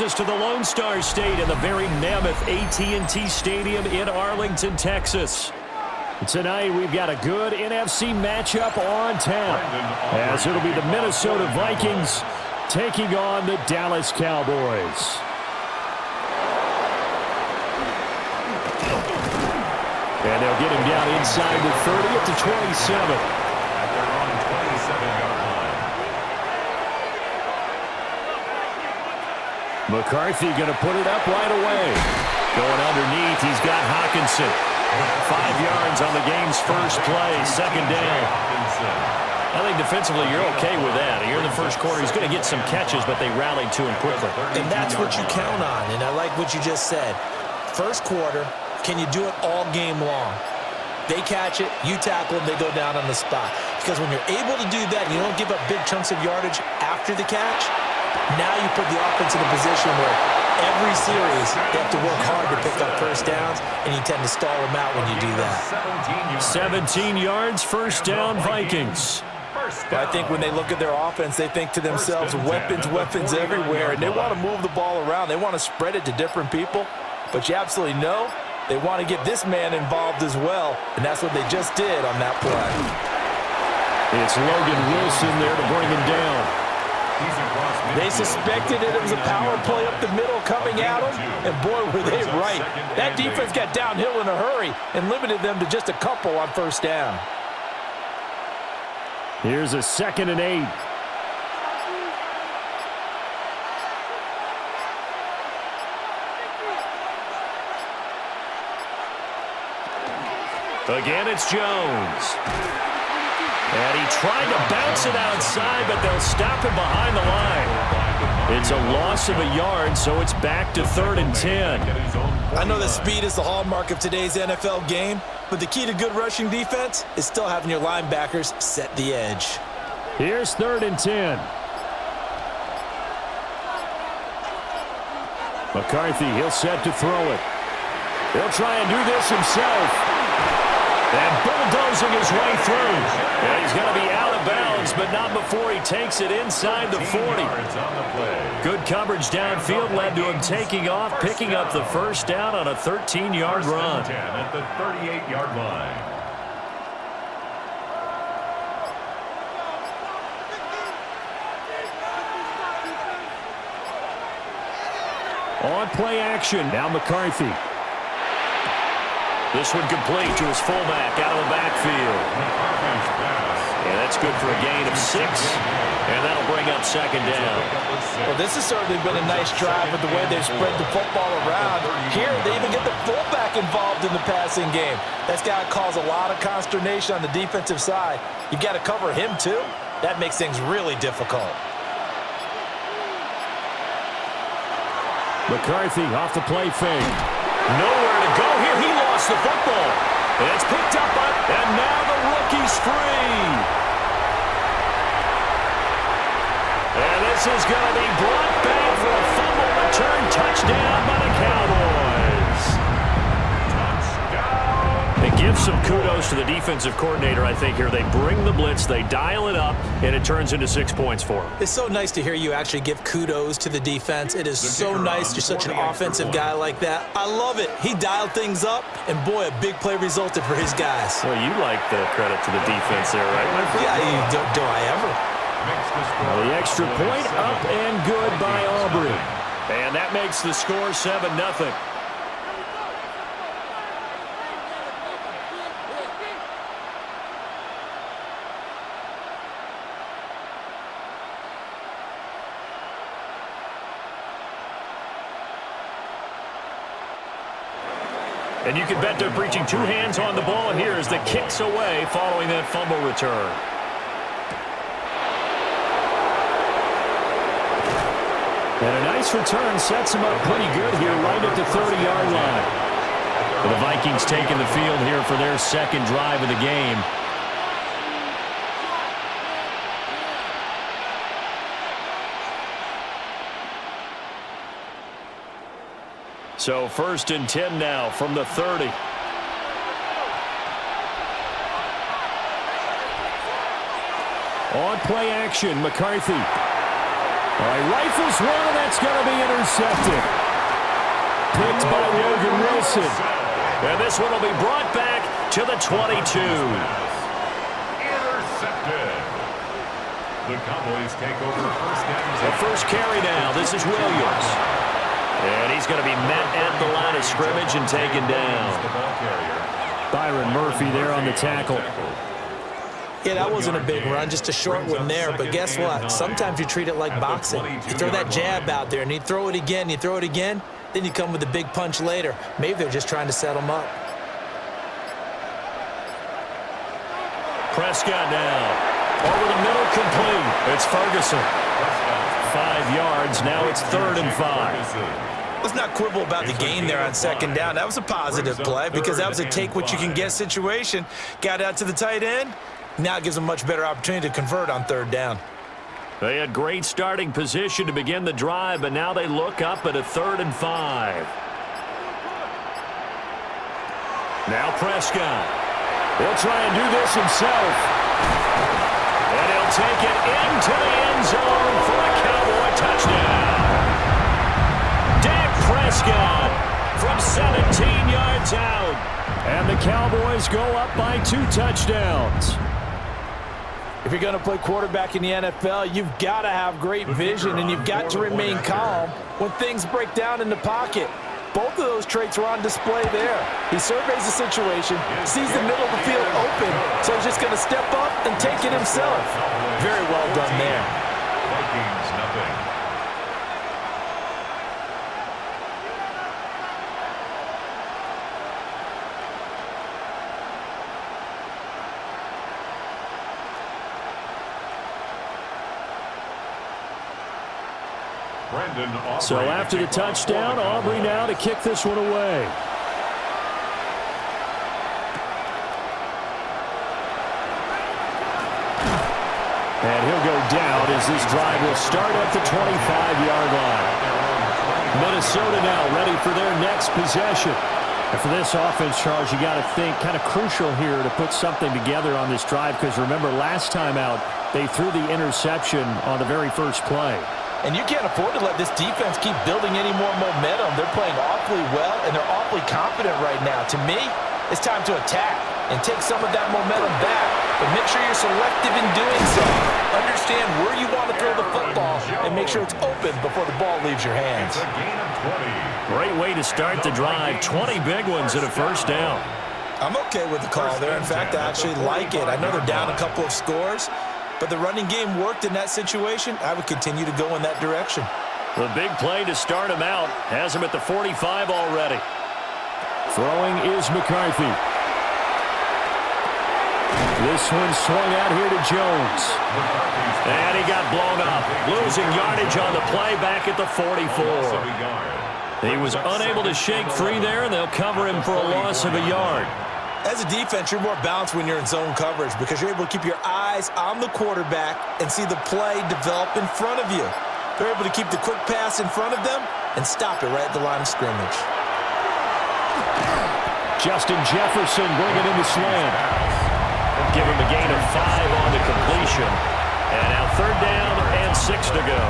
Us to the Lone Star State in the very mammoth AT&T Stadium in Arlington, Texas. Tonight we've got a good NFC matchup on tap, as it'll be the Minnesota Vikings taking on the Dallas Cowboys. And they'll get him down inside the 30 at the 27. McCarthy going to put it up right away. Going underneath, he's got Hockenson. 5 yards on the game's first play, second down. I think defensively you're okay with that. Here in the first quarter, he's going to get some catches, but they rallied to him quickly. And that's what you count on, and I like what you just said. First quarter, can you do it all game long? They catch it, you tackle them, they go down on the spot. Because when you're able to do that, you don't give up big chunks of yardage after the catch. Now you put the offense in a position where every series they have to work hard to pick up first downs, and you tend to stall them out when you do that. 17 yards, first down, Vikings. I think when they look at their offense, they think to themselves, weapons everywhere, and they want to move the ball around. They want to spread it to different people, but you absolutely know they want to get this man involved as well, and that's what they just did on that play. It's Logan Wilson there to bring him down. They suspected it was a power play up the middle coming at them, and boy, were they right. That defense got downhill in a hurry and limited them to just a couple on first down. Here's a 2nd and 8. Again, it's Jones. And he tried to bounce it outside, but they'll stop him behind the line. It's a loss of a yard, so it's back to 3rd and 10. I know that speed is the hallmark of today's NFL game, but the key to good rushing defense is still having your linebackers set the edge. Here's 3rd and 10. McCarthy, he'll set to throw it. He'll try and do this himself. And bulldozing his way through. And he's going to be out of bounds, but not before he takes it inside the 40. Good coverage downfield led to him taking off, picking up the first down on a 13-yard run. At the 38-yard line. On play action, now McCarthy. This one complete to his fullback out of the backfield. And that's good for a gain of 6. And that'll bring up 2nd down. Well, this has certainly been a nice drive with the way they've spread the football around. Here, they even get the fullback involved in the passing game. That's got to cause a lot of consternation on the defensive side. You've got to cover him, too. That makes things really difficult. McCarthy off the play fake. Nowhere to go here. He lost the football. And it's picked up by, and now the rookie's free. And this is going to be brought back for a fumble return touchdown by the Cowboys. It gives some kudos to the defensive coordinator, I think, here. They bring the blitz, they dial it up, and it turns into 6 points for them. It's so nice to hear you actually give kudos to the defense. It is so nice. You're such an offensive guy like that. I love it. He dialed things up, and boy, a big play resulted for his guys. Well, you like the credit to the defense there, right, my friend? Yeah, do I ever? Well, the extra point up and good by Aubrey. And that makes the score 7-0. And you can bet they're preaching 2 hands on the ball here as the kick's away following that fumble return. And a nice return sets him up pretty good here right at the 30-yard line. The Vikings taking the field here for their 2nd drive of the game. So 1st and 10 now from the 30. On play action, McCarthy. He rifles one, and that's going to be intercepted. Picked by Logan Wilson. And this one will be brought back to the 22. Intercepted. The Cowboys take over first down. The first carry now. This is Williams. And he's going to be met at the line of scrimmage and taken down. Byron Murphy there on the tackle. Yeah, that wasn't a big run, just a short one there. But guess what? Sometimes you treat it like boxing. You throw that jab out there, and you throw it again, then you come with a big punch later. Maybe they're just trying to set them up. Prescott now. Over the middle, complete. It's Ferguson. 5 yards. Now it's 3rd and 5. Let's not quibble about the gain there on 2nd down. That was a positive play because that was a take-what-you-can-get situation. Got out to the tight end. Now it gives them a much better opportunity to convert on 3rd down. They had great starting position to begin the drive, but now they look up at a 3rd and 5. Now Prescott. He'll try and do this himself. And he'll take it into the end zone for a Cowboy touchdown. Dak Prescott from 17 yards out. And the Cowboys go up by 2 touchdowns. If you're going to play quarterback in the NFL, you've got to have great vision, and you've got to remain calm when things break down in the pocket. Both of those traits were on display there. He surveys the situation, sees the middle of the field open, so he's just going to step up and take it himself. Very well done there. Vikings, nothing. So after the touchdown, Aubrey now to kick this one away. And he'll go down as this drive will start at the 25-yard line. Minnesota now ready for their next possession. And for this offense, Charles, you got to think kind of crucial here to put something together on this drive because remember last time out they threw the interception on the very first play. And you can't afford to let this defense keep building any more momentum. They're playing awfully well, and they're awfully confident right now. To me, it's time to attack and take some of that momentum back. But make sure you're selective in doing so. Understand where you want to throw the football and make sure it's open before the ball leaves your hands. Great way to start the drive. 20 big ones and a first down. I'm okay with the call there. In fact, I actually like it. I know they're down a couple of scores, but the running game worked in that situation. I would continue to go in that direction. The big play to start him out has him at the 45 already. Throwing is McCarthy. This one swung out here to Jones. And he got blown up. Losing yardage on the play back at the 44. He was unable to shake free there, and they'll cover him for a loss of a yard. As a defense, you're more balanced when you're in zone coverage because you're able to keep your eyes on the quarterback and see the play develop in front of you. They're able to keep the quick pass in front of them and stop it right at the line of scrimmage. Justin Jefferson bringing in the slant. Give him a gain of 5 on the completion. And now 3rd down and 6 to go.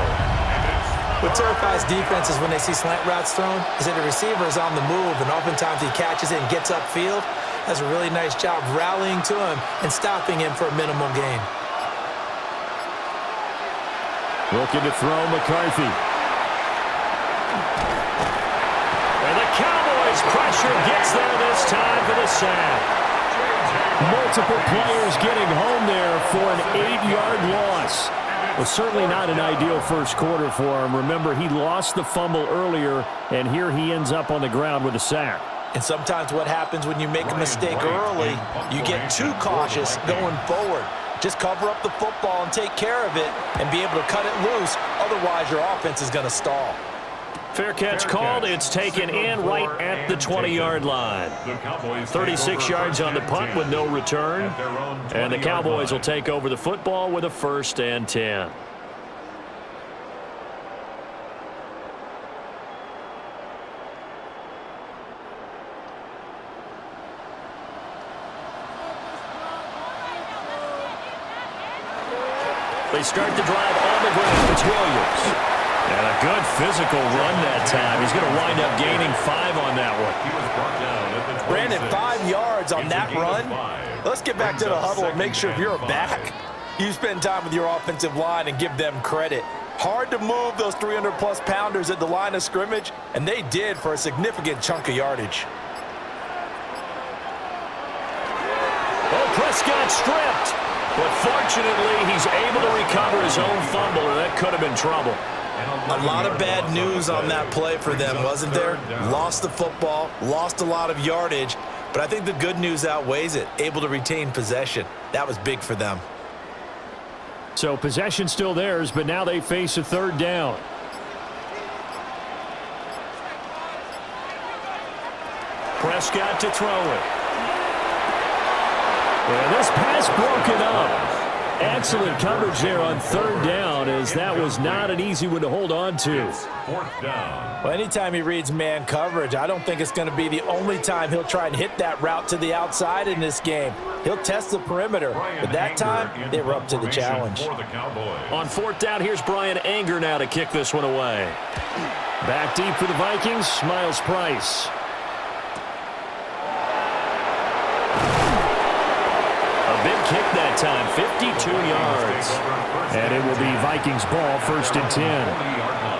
What terrifies defenses when they see slant routes thrown is that the receiver is on the move, and oftentimes he catches it and gets upfield. Does a really nice job rallying to him and stopping him for a minimal gain. Looking to throw McCarthy. And the Cowboys pressure gets there this time for the sack. Multiple players getting home there for an 8-yard loss. Well, certainly not an ideal first quarter for him. Remember, he lost the fumble earlier, and here he ends up on the ground with a sack. And sometimes what happens when you make a mistake early, you get too cautious going forward. Just cover up the football and take care of it and be able to cut it loose. Otherwise, your offense is going to stall. Fair catch called. It's taken in right at the 20-yard line. 36 yards on the punt with no return. And the Cowboys will take over the football with a 1st and 10. They start the drive on the ground. It's Williams. And a good physical run that time. He's going to wind up gaining 5 on that one. He was brought down at the 27. Brandon, 5 yards on that run. Let's get back to the huddle and make sure if you're a back, you spend time with your offensive line and give them credit. Hard to move those 300-plus pounders at the line of scrimmage, and they did for a significant chunk of yardage. Oh, Prescott stripped. But fortunately, he's able to recover his own fumble, and that could have been trouble. A lot of bad news on that play for them, wasn't there? Lost the football, lost a lot of yardage, but I think the good news outweighs it. Able to retain possession. That was big for them. So possession still theirs, but now they face a third down. Prescott to throw it. And this pass broken up. Excellent coverage there on third down, as that was not an easy one to hold on to. Fourth down. Well, anytime he reads man coverage, I don't think it's going to be the only time he'll try and hit that route to the outside in this game. He'll test the perimeter, but that time they were up to the challenge. On fourth down, here's Brian Anger now to kick this one away. Back deep for the Vikings, Miles Price. Big kick that time, 52 yards. And it will be Vikings ball, 1st and 10.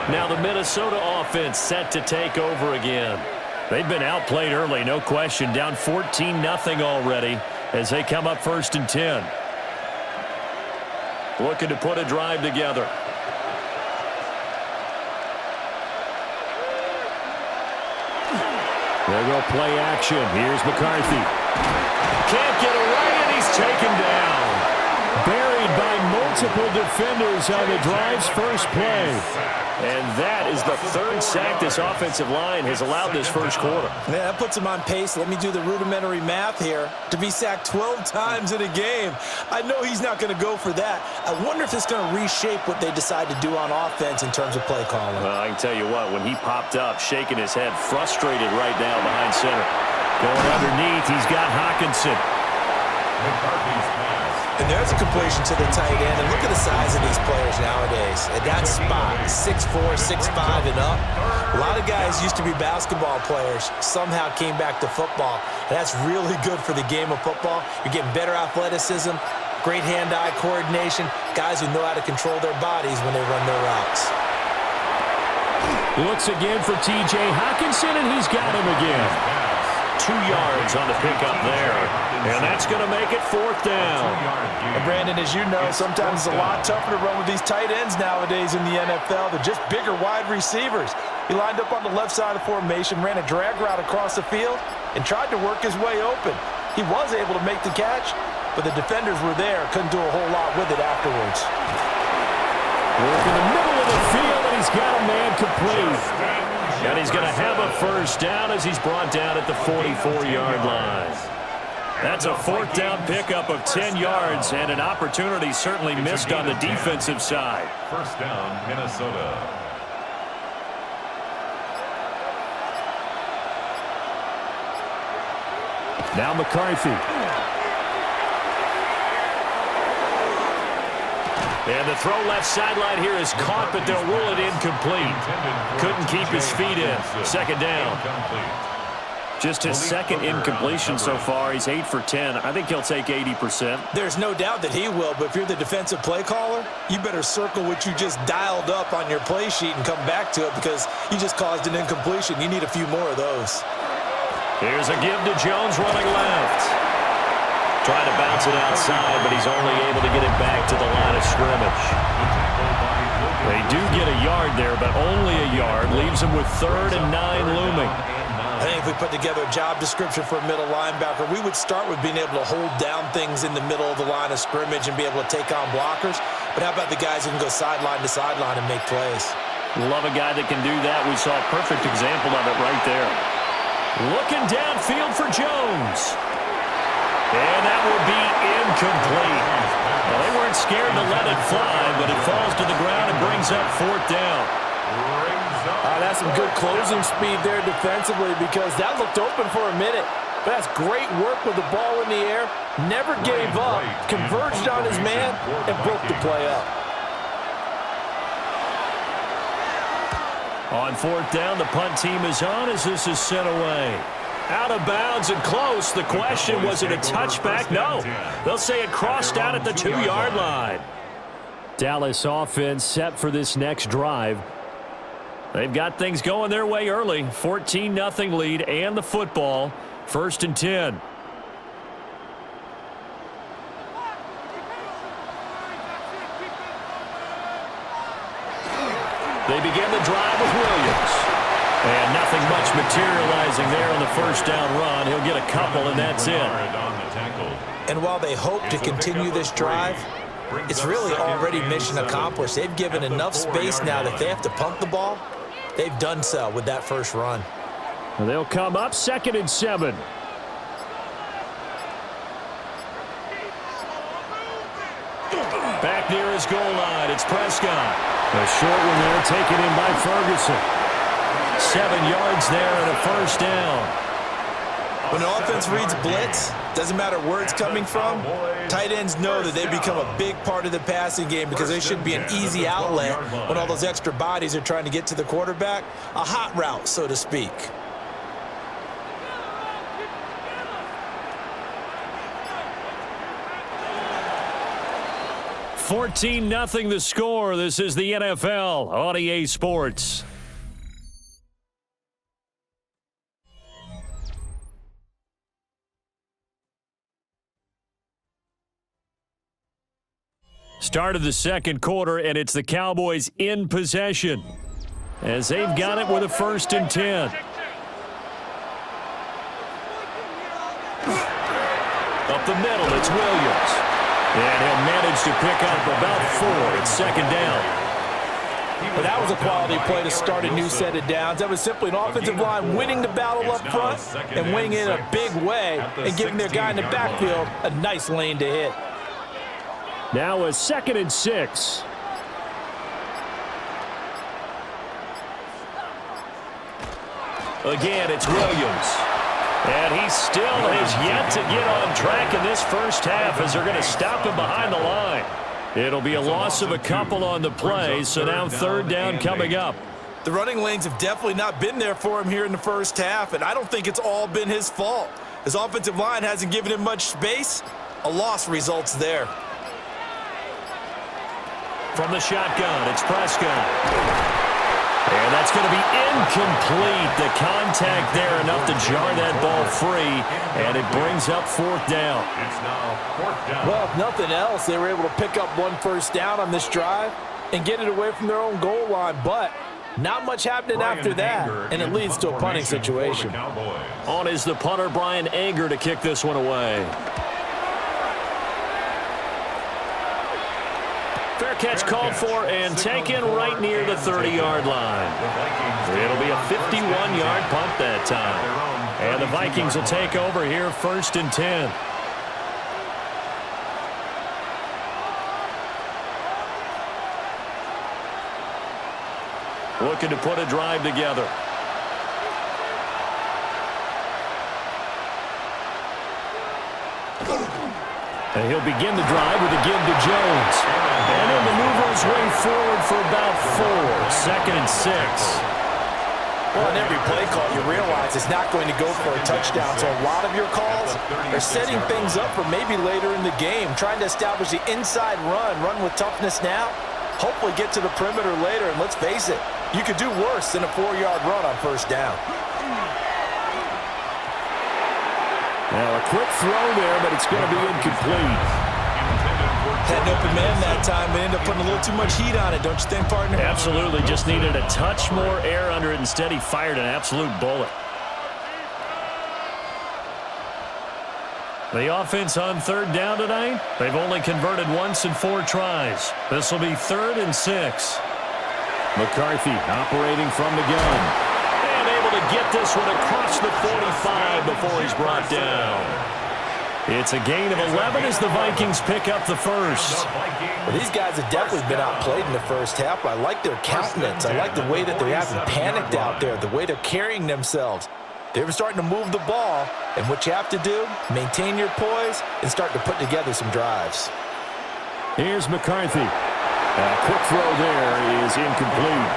Now the Minnesota offense set to take over again. They've been outplayed early, no question. Down 14-0 already as they come up 1st and 10. Looking to put a drive together. There go play action. Here's McCarthy. Can't get away, and he's taken down. Buried by multiple defenders on the drive's first play. And that is the 3rd sack this offensive line has allowed this first quarter. Yeah, that puts him on pace. Let me do the rudimentary math here. To be sacked 12 times in a game, I know he's not going to go for that. I wonder if it's going to reshape what they decide to do on offense in terms of play calling. Well, I can tell you what, when he popped up, shaking his head, frustrated right now behind center. Going underneath, he's got Hawkinson. And there's a completion to the tight end. And look at the size of these players nowadays. At that spot, 6'4", 6'5", and up. A lot of guys used to be basketball players, somehow came back to football. And that's really good for the game of football. You're getting better athleticism, great hand-eye coordination, guys who know how to control their bodies when they run their routes. Looks again for T.J. Hawkinson, and he's got him again. 2 yards on the pickup there. And that's going to make it 4th down. And Brandon, as you know, sometimes it's a lot tougher to run with these tight ends nowadays in the NFL. They're just bigger wide receivers. He lined up on the left side of formation, ran a drag route across the field, and tried to work his way open. He was able to make the catch, but the defenders were there. Couldn't do a whole lot with it afterwards. Work in the middle of the field, and he's got a man complete. And he's going to have a first down as he's brought down at the 44-yard line. That's a 4th down pickup of 10 yards, and an opportunity certainly missed on the defensive side. First down, Minnesota. Now McCarthy. And the throw left sideline here is caught, but they'll rule it incomplete. Couldn't keep his feet in. 2nd down. Just his 2nd incompletion so far. He's 8 for 10. I think he'll take 80%. There's no doubt that he will, but if you're the defensive play caller, you better circle what you just dialed up on your play sheet and come back to it, because you just caused an incompletion. You need a few more of those. Here's a give to Jones running left. Trying to bounce it outside, but he's only able to get it back to the line of scrimmage. They do get a yard there, but only a yard. Leaves him with 3rd and 9 looming. I think if we put together a job description for a middle linebacker, we would start with being able to hold down things in the middle of the line of scrimmage and be able to take on blockers. But how about the guys who can go sideline to sideline and make plays? Love a guy that can do that. We saw a perfect example of it right there. Looking downfield for Jones. And that will be incomplete. Well, they weren't scared to let it fly, but it falls to the ground and brings up 4th down. That's some good closing speed there defensively, because that looked open for a minute. But that's great work with the ball in the air. Never gave up, converged on his man, and broke the play up. On fourth down, the punt team is on as this is sent away. Out of bounds and close. The question, was it a touchback? No. They'll say it crossed out at the 2-yard line. Dallas offense set for this next drive. They've got things going their way early. 14-0 lead and the football. 1st and 10. They begin the drive with Williams. And nothing much materializing there on the first down run. He'll get a couple, and that's it. And while they hope to continue this drive, it's really already mission accomplished. They've given enough space now that they have to punt the ball. They've done so with that first run. And they'll come up 2nd and 7. Back near his goal line, it's Prescott. A short one there taken in by Ferguson. 7 yards there and a first down. When an offense reads blitz, doesn't matter where it's coming from, tight ends know that they become a big part of the passing game because they should be an easy outlet when all those extra bodies are trying to get to the quarterback. A hot route, so to speak. $14-0 the score. This is the NFL on EA Sports. Start of the second quarter, and it's the Cowboys in possession as they've got it with a 1st and 10. Up the middle, it's Williams. And he'll manage to pick up about 4. It's 2nd down. But that was a quality play to start a new set of downs. That was simply an offensive line winning the battle up front and winning it in a big way and giving their guy in the backfield a nice lane to hit. Now a 2nd and 6. Again, it's Williams. And he still has yet to get on track in this first half as they're going to stop him behind the line. It'll be a loss of a couple on the play, so now 3rd down coming up. The running lanes have definitely not been there for him here in the first half, and I don't think it's all been his fault. His offensive line hasn't given him much space. A loss results there. From the shotgun, it's Prescott. And that's going to be incomplete. The contact there enough to jar that ball free, and it brings up 4th down. It's now 4th down. Well, if nothing else, they were able to pick up 1 first down on this drive and get it away from their own goal line, but not much happening after that, and it leads to a punting situation. On is the punter, Brian Anger, to kick this one away. Fair catch called for and taken right near the 30-yard line. It'll be a 51-yard punt that time. And the Vikings will take over here 1st and 10. Looking to put a drive together. And he'll begin the drive with a give to Jones. And he'll maneuver his way forward for about 4. 2nd and 6. Well, in every play call, you realize it's not going to go for a touchdown. So a lot of your calls are setting things up for maybe later in the game, trying to establish the inside run with toughness now, hopefully get to the perimeter later. And let's face it, you could do worse than a 4-yard run on first down. Now a quick throw there, but it's going to be incomplete. Had an open man that time, but ended up putting a little too much heat on it, don't you think, partner? Absolutely. Just needed a touch more air under it. Instead, he fired an absolute bullet. The offense on 3rd down tonight, they've only converted once in 4 tries. This will be 3rd and 6. McCarthy operating from the gun. And able to get this one across the 45 before he's brought down. It's a gain of 11 as the Vikings pick up the first. Well, these guys have definitely been outplayed in the first half, but I like their countenance. I like the way that they haven't panicked out there, the way they're carrying themselves. They were starting to move the ball, and what you have to do, maintain your poise and start to put together some drives. Here's McCarthy. A quick throw there is incomplete.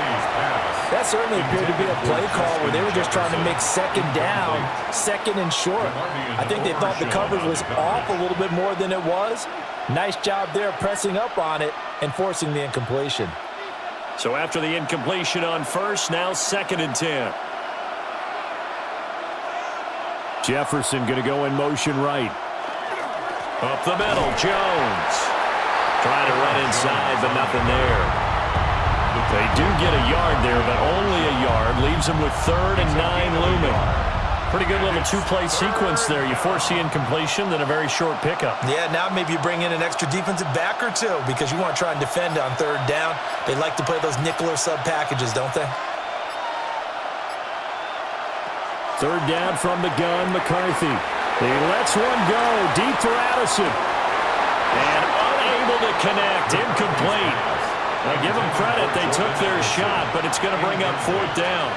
That certainly appeared to be a play call where they were just trying to make second down, second and short. I think they thought the coverage was off a little bit more than it was. Nice job there pressing up on it and forcing the incompletion. So after the incompletion on first, now 2nd and 10. Jefferson going to go in motion right. Up the middle, Jones. Trying to run inside, but nothing there. They do get a yard there, but only a yard. Leaves them with 3rd and 9 looming. Pretty good little two-play sequence there. You force the incompletion, then a very short pickup. Yeah, now maybe you bring in an extra defensive back or two because you want to try and defend on 3rd down. They like to play those nickel or sub packages, don't they? 3rd down from the gun, McCarthy. He lets one go deep for Addison. And unable to connect, incomplete. Now give them credit, they took their shot, but it's going to bring up 4th down.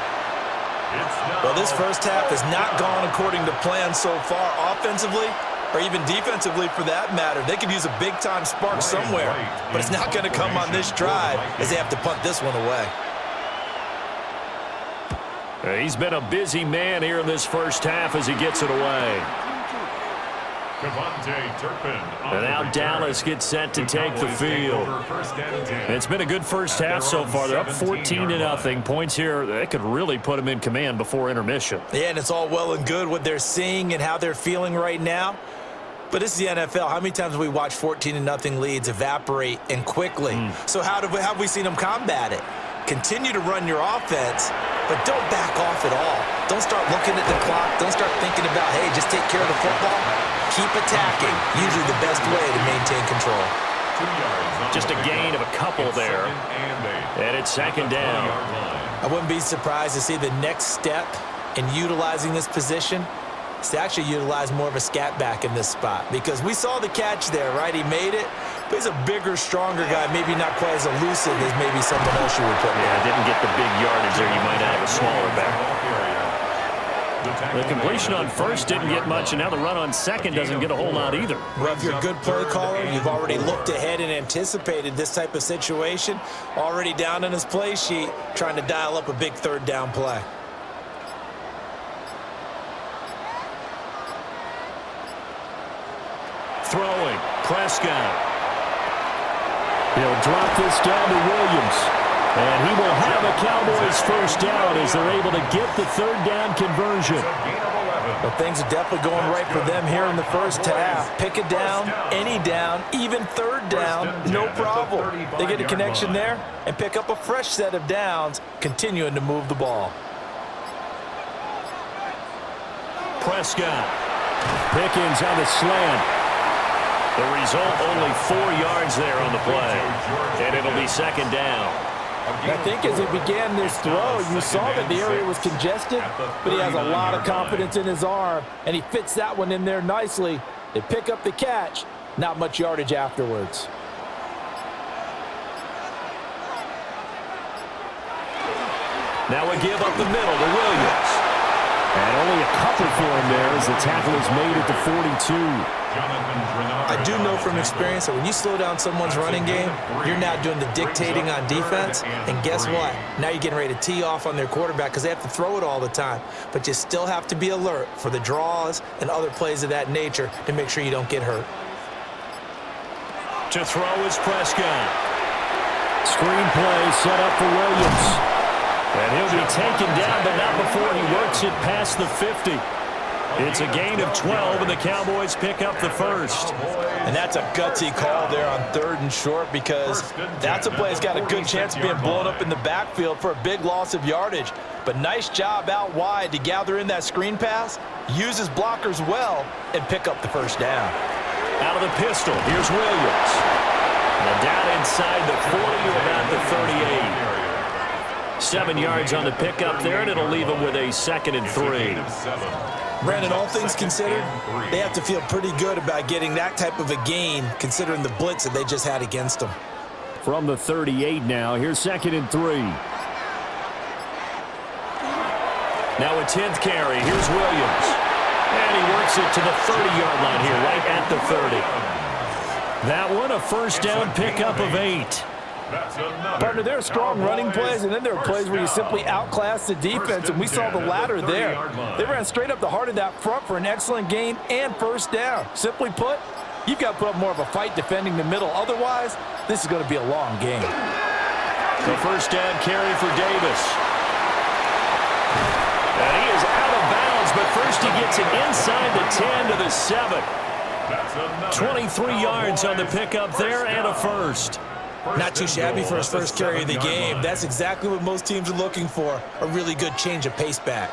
Well, this first half has not gone according to plan so far offensively or even defensively for that matter. They could use a big-time spark somewhere, but it's not going to come on this drive as they have to punt this one away. He's been a busy man here in this first half as he gets it away. And now Dallas gets set to take the field. It's been a good first half so far. They're up 14-0. Points here, they could really put them in command before intermission. Yeah, and it's all well and good what they're seeing and how they're feeling right now. But this is the NFL. How many times have we watched 14-0 leads evaporate and quickly? So how have we seen them combat it? Continue to run your offense, but don't back off at all. Don't start looking at the clock. Don't start thinking about, hey, just take care of the football. Keep attacking. Usually the best way to maintain control. Just a gain of a couple there. And it's 2nd down. I wouldn't be surprised to see the next step in utilizing this position is to actually utilize more of a scat back in this spot. Because we saw the catch there, right? He made it. But he's a bigger, stronger guy, maybe not quite as elusive as maybe someone else you would put there. Yeah, didn't get the big yardage there. You might have a smaller back. The completion on first didn't get much, and now the run on second doesn't get a whole lot either. Well, if you're a good play caller, you've already looked ahead and anticipated this type of situation. Already down in his play sheet, trying to dial up a big 3rd down play. Throwing, Prescott. He'll drop this down to Williams. And he will have a Cowboys first down as they're able to get the 3rd down conversion. Well, things are definitely going right for them here in the first half. Pick a down, any down, even 3rd down, no problem. They get a connection there and pick up a fresh set of downs, continuing to move the ball. Prescott. Pickens on the slant. The result, only 4 yards there on the play. And it'll be 2nd down. I think as he began this throw, you saw that the area was congested, but he has a lot of confidence in his arm, and he fits that one in there nicely. They pick up the catch, not much yardage afterwards. Now a give up the middle to Williams. And only a couple for him there as the tackle is made at the 42. I do know from experience that when you slow down someone's running game, you're now doing the dictating on defense. And guess what? Now you're getting ready to tee off on their quarterback because they have to throw it all the time. But you still have to be alert for the draws and other plays of that nature to make sure you don't get hurt. To throw is Prescott. Screen play set up for Williams. And he'll be taken down, but not before he works it past the 50. It's a gain of 12, and the Cowboys pick up the first. And that's a gutsy call there on 3rd and short because that's a play that's got a good chance of being blown up in the backfield for a big loss of yardage. But nice job out wide to gather in that screen pass, use his blockers well, and pick up the first down. Out of the pistol, here's Williams. And down inside the 40 or about the 38. 7 yards on the pickup there, and it'll leave them with a 2nd and 3. Brandon, all things considered, they have to feel pretty good about getting that type of a gain considering the blitz that they just had against them. From the 38 now, here's 2nd and 3. Now a 10th carry, here's Williams. And he works it to the 30-yard line here, right at the 30. That one, a first down pickup of 8. That's another. Partner, there are strong running plays, and then there are plays where you First simply down. outclass the defense, and we saw the 10 latter at the there. 30-yard line. They ran straight up the heart of that front for an excellent gain and first down. Simply put, you've got to put up more of a fight defending the middle. Otherwise, this is going to be a long game. The first down carry for Davis. And he is out of bounds, but first he gets it inside the 10 to the 7. 23 yards on the pickup there and a first. Not too shabby for his first carry of the game. That's exactly what most teams are looking for, a really good change of pace back.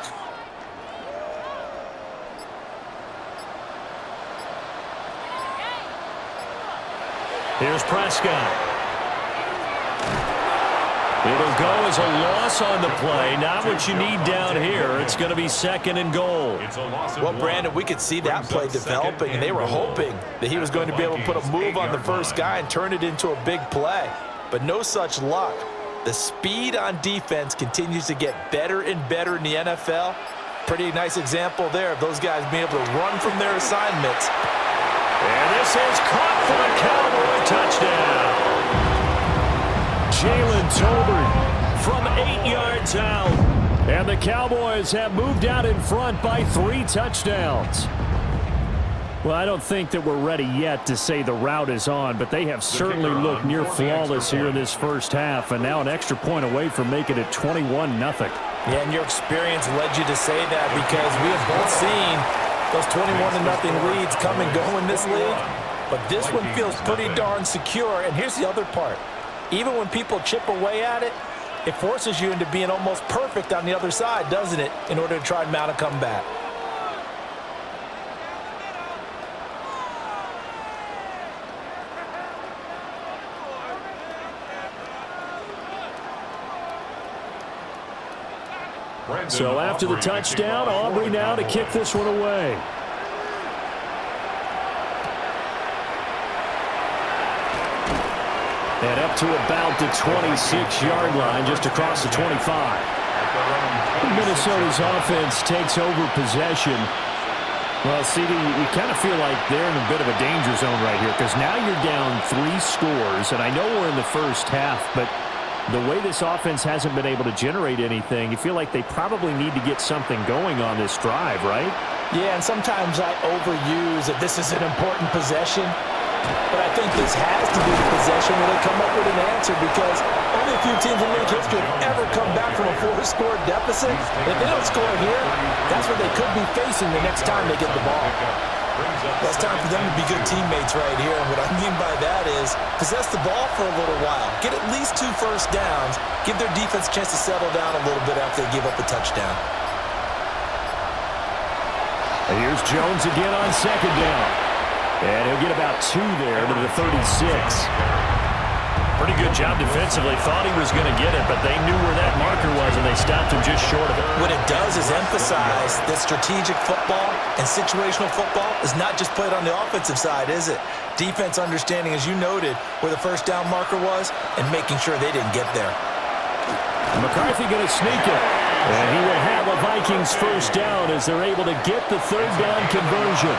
Here's Prescott. It'll go as a loss on the play. Not what you need down here. It's going to be 2nd and goal. Well, Brandon, we could see that play developing, and they were hoping that he was going to be able to put a move on the first guy and turn it into a big play. But no such luck. The speed on defense continues to get better and better in the NFL. Pretty nice example there of those guys being able to run from their assignments. And this is caught for a Cowboy touchdown. Jalen Tolbert from 8 yards out. And the Cowboys have moved out in front by 3 touchdowns. Well, I don't think that we're ready yet to say the route is on, but they have certainly looked near flawless here in this first half, and now an extra point away from making it 21-0. Yeah, and your experience led you to say that because we have both seen those 21-0 leads come and go in this league. But this one feels pretty darn secure, and here's the other part. Even when people chip away at it, it forces you into being almost perfect on the other side, doesn't it, in order to try and mount a comeback. So after the touchdown, Aubrey now to kick this one away. And up to about the 26-yard line, just across the 25. Minnesota's offense takes over possession. Well, CD, we kind of feel like they're in a bit of a danger zone right here because now you're down 3 scores, and I know we're in the first half, but the way this offense hasn't been able to generate anything, you feel like they probably need to get something going on this drive, right? Yeah, and sometimes I overuse that this is an important possession. But I think this has to be the possession where they come up with an answer because only a few teams in league history have ever come back from a 4-score deficit. If they don't score here, that's what they could be facing the next time they get the ball. Well, it's time for them to be good teammates right here. And what I mean by that is possess the ball for a little while. Get at least 2 first downs. Give their defense a chance to settle down a little bit after they give up a touchdown. And here's Jones again on 2nd down. And he'll get about 2 there to the 36. Pretty good job defensively. Thought he was going to get it, but they knew where that marker was, and they stopped him just short of it. What it does is emphasize that strategic football and situational football is not just played on the offensive side, is it? Defense understanding, as you noted, where the first down marker was and making sure they didn't get there. McCarthy going to sneak it. And he will have a Vikings first down as they're able to get the 3rd down conversion.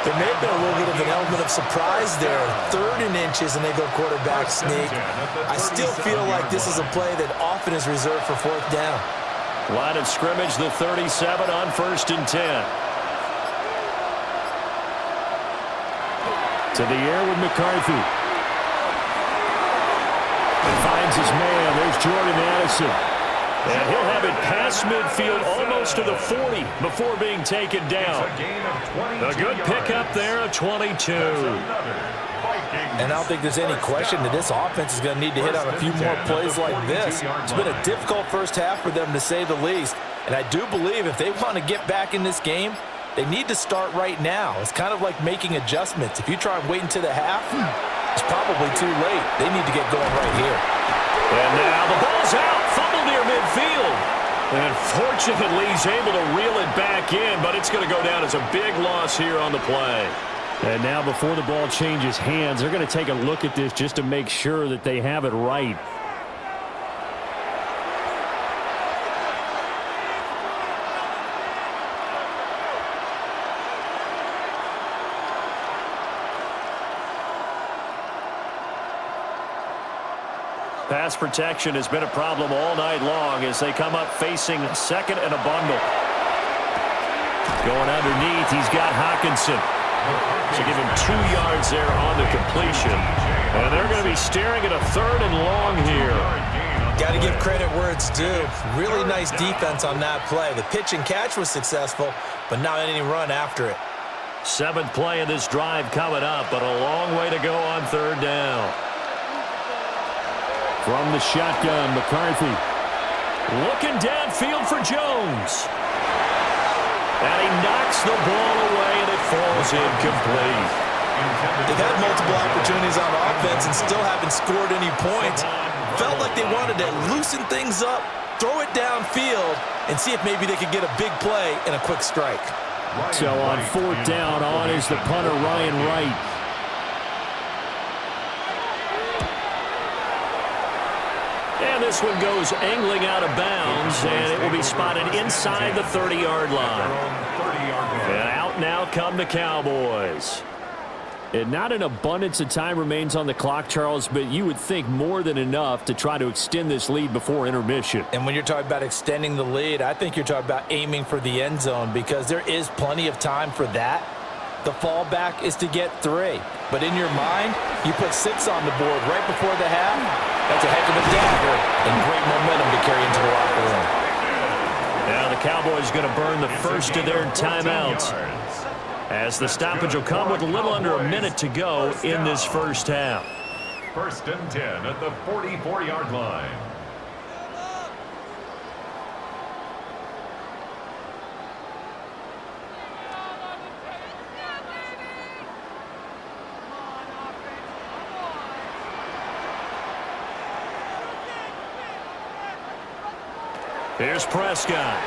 There may have been a little bit of an element of surprise there. 3rd and inches, and they go quarterback sneak. I still feel like this is a play that often is reserved for 4th down. Line of scrimmage, the 37 on 1st and 10. To the air with McCarthy. And finds his man. There's Jordan Addison. And he'll have it past midfield almost to the 40 before being taken down. A good pickup there, a 22. And I don't think there's any question that this offense is going to need to hit on a few more plays like this. It's been a difficult first half for them, to say the least. And I do believe if they want to get back in this game, they need to start right now. It's kind of like making adjustments. If you try and wait until the half, it's probably too late. They need to get going right here. And now the ball's out. Fumble near midfield. And fortunately, he's able to reel it back in, but it's going to go down as a big loss here on the play. And now before the ball changes hands, they're going to take a look at this just to make sure that they have it right. Pass protection has been a problem all night long as they come up facing second and a bundle. Going underneath, he's got Hawkinson. So give him 2 yards there on the completion. And they're going to be staring at a third and long here. Got to give credit where it's due. Really nice defense on that play. The pitch and catch was successful, but not any run after it. 7th play of this drive coming up, but a long way to go on third down. From the shotgun, McCarthy. Looking downfield for Jones. And he knocks the ball away, and it falls incomplete. They've had multiple opportunities on offense and still haven't scored any points. Felt like they wanted to loosen things up, throw it downfield, and see if maybe they could get a big play and a quick strike. So on 4th down, on is the punter, Ryan Wright. And this one goes angling out of bounds, and it will be spotted inside the 30-yard line. And out now come the Cowboys. And not an abundance of time remains on the clock, Charles, but you would think more than enough to try to extend this lead before intermission. And when you're talking about extending the lead, I think you're talking about aiming for the end zone because there is plenty of time for that. The fallback is to get 3. But in your mind, you put 6 on the board right before the half. That's a heck of a dagger and great momentum to carry into the locker room. Now the Cowboys going to burn the first of their timeouts, as the stoppage will come with a little under a minute to go in this first half. 1st and 10 at the 44-yard line. Here's Prescott.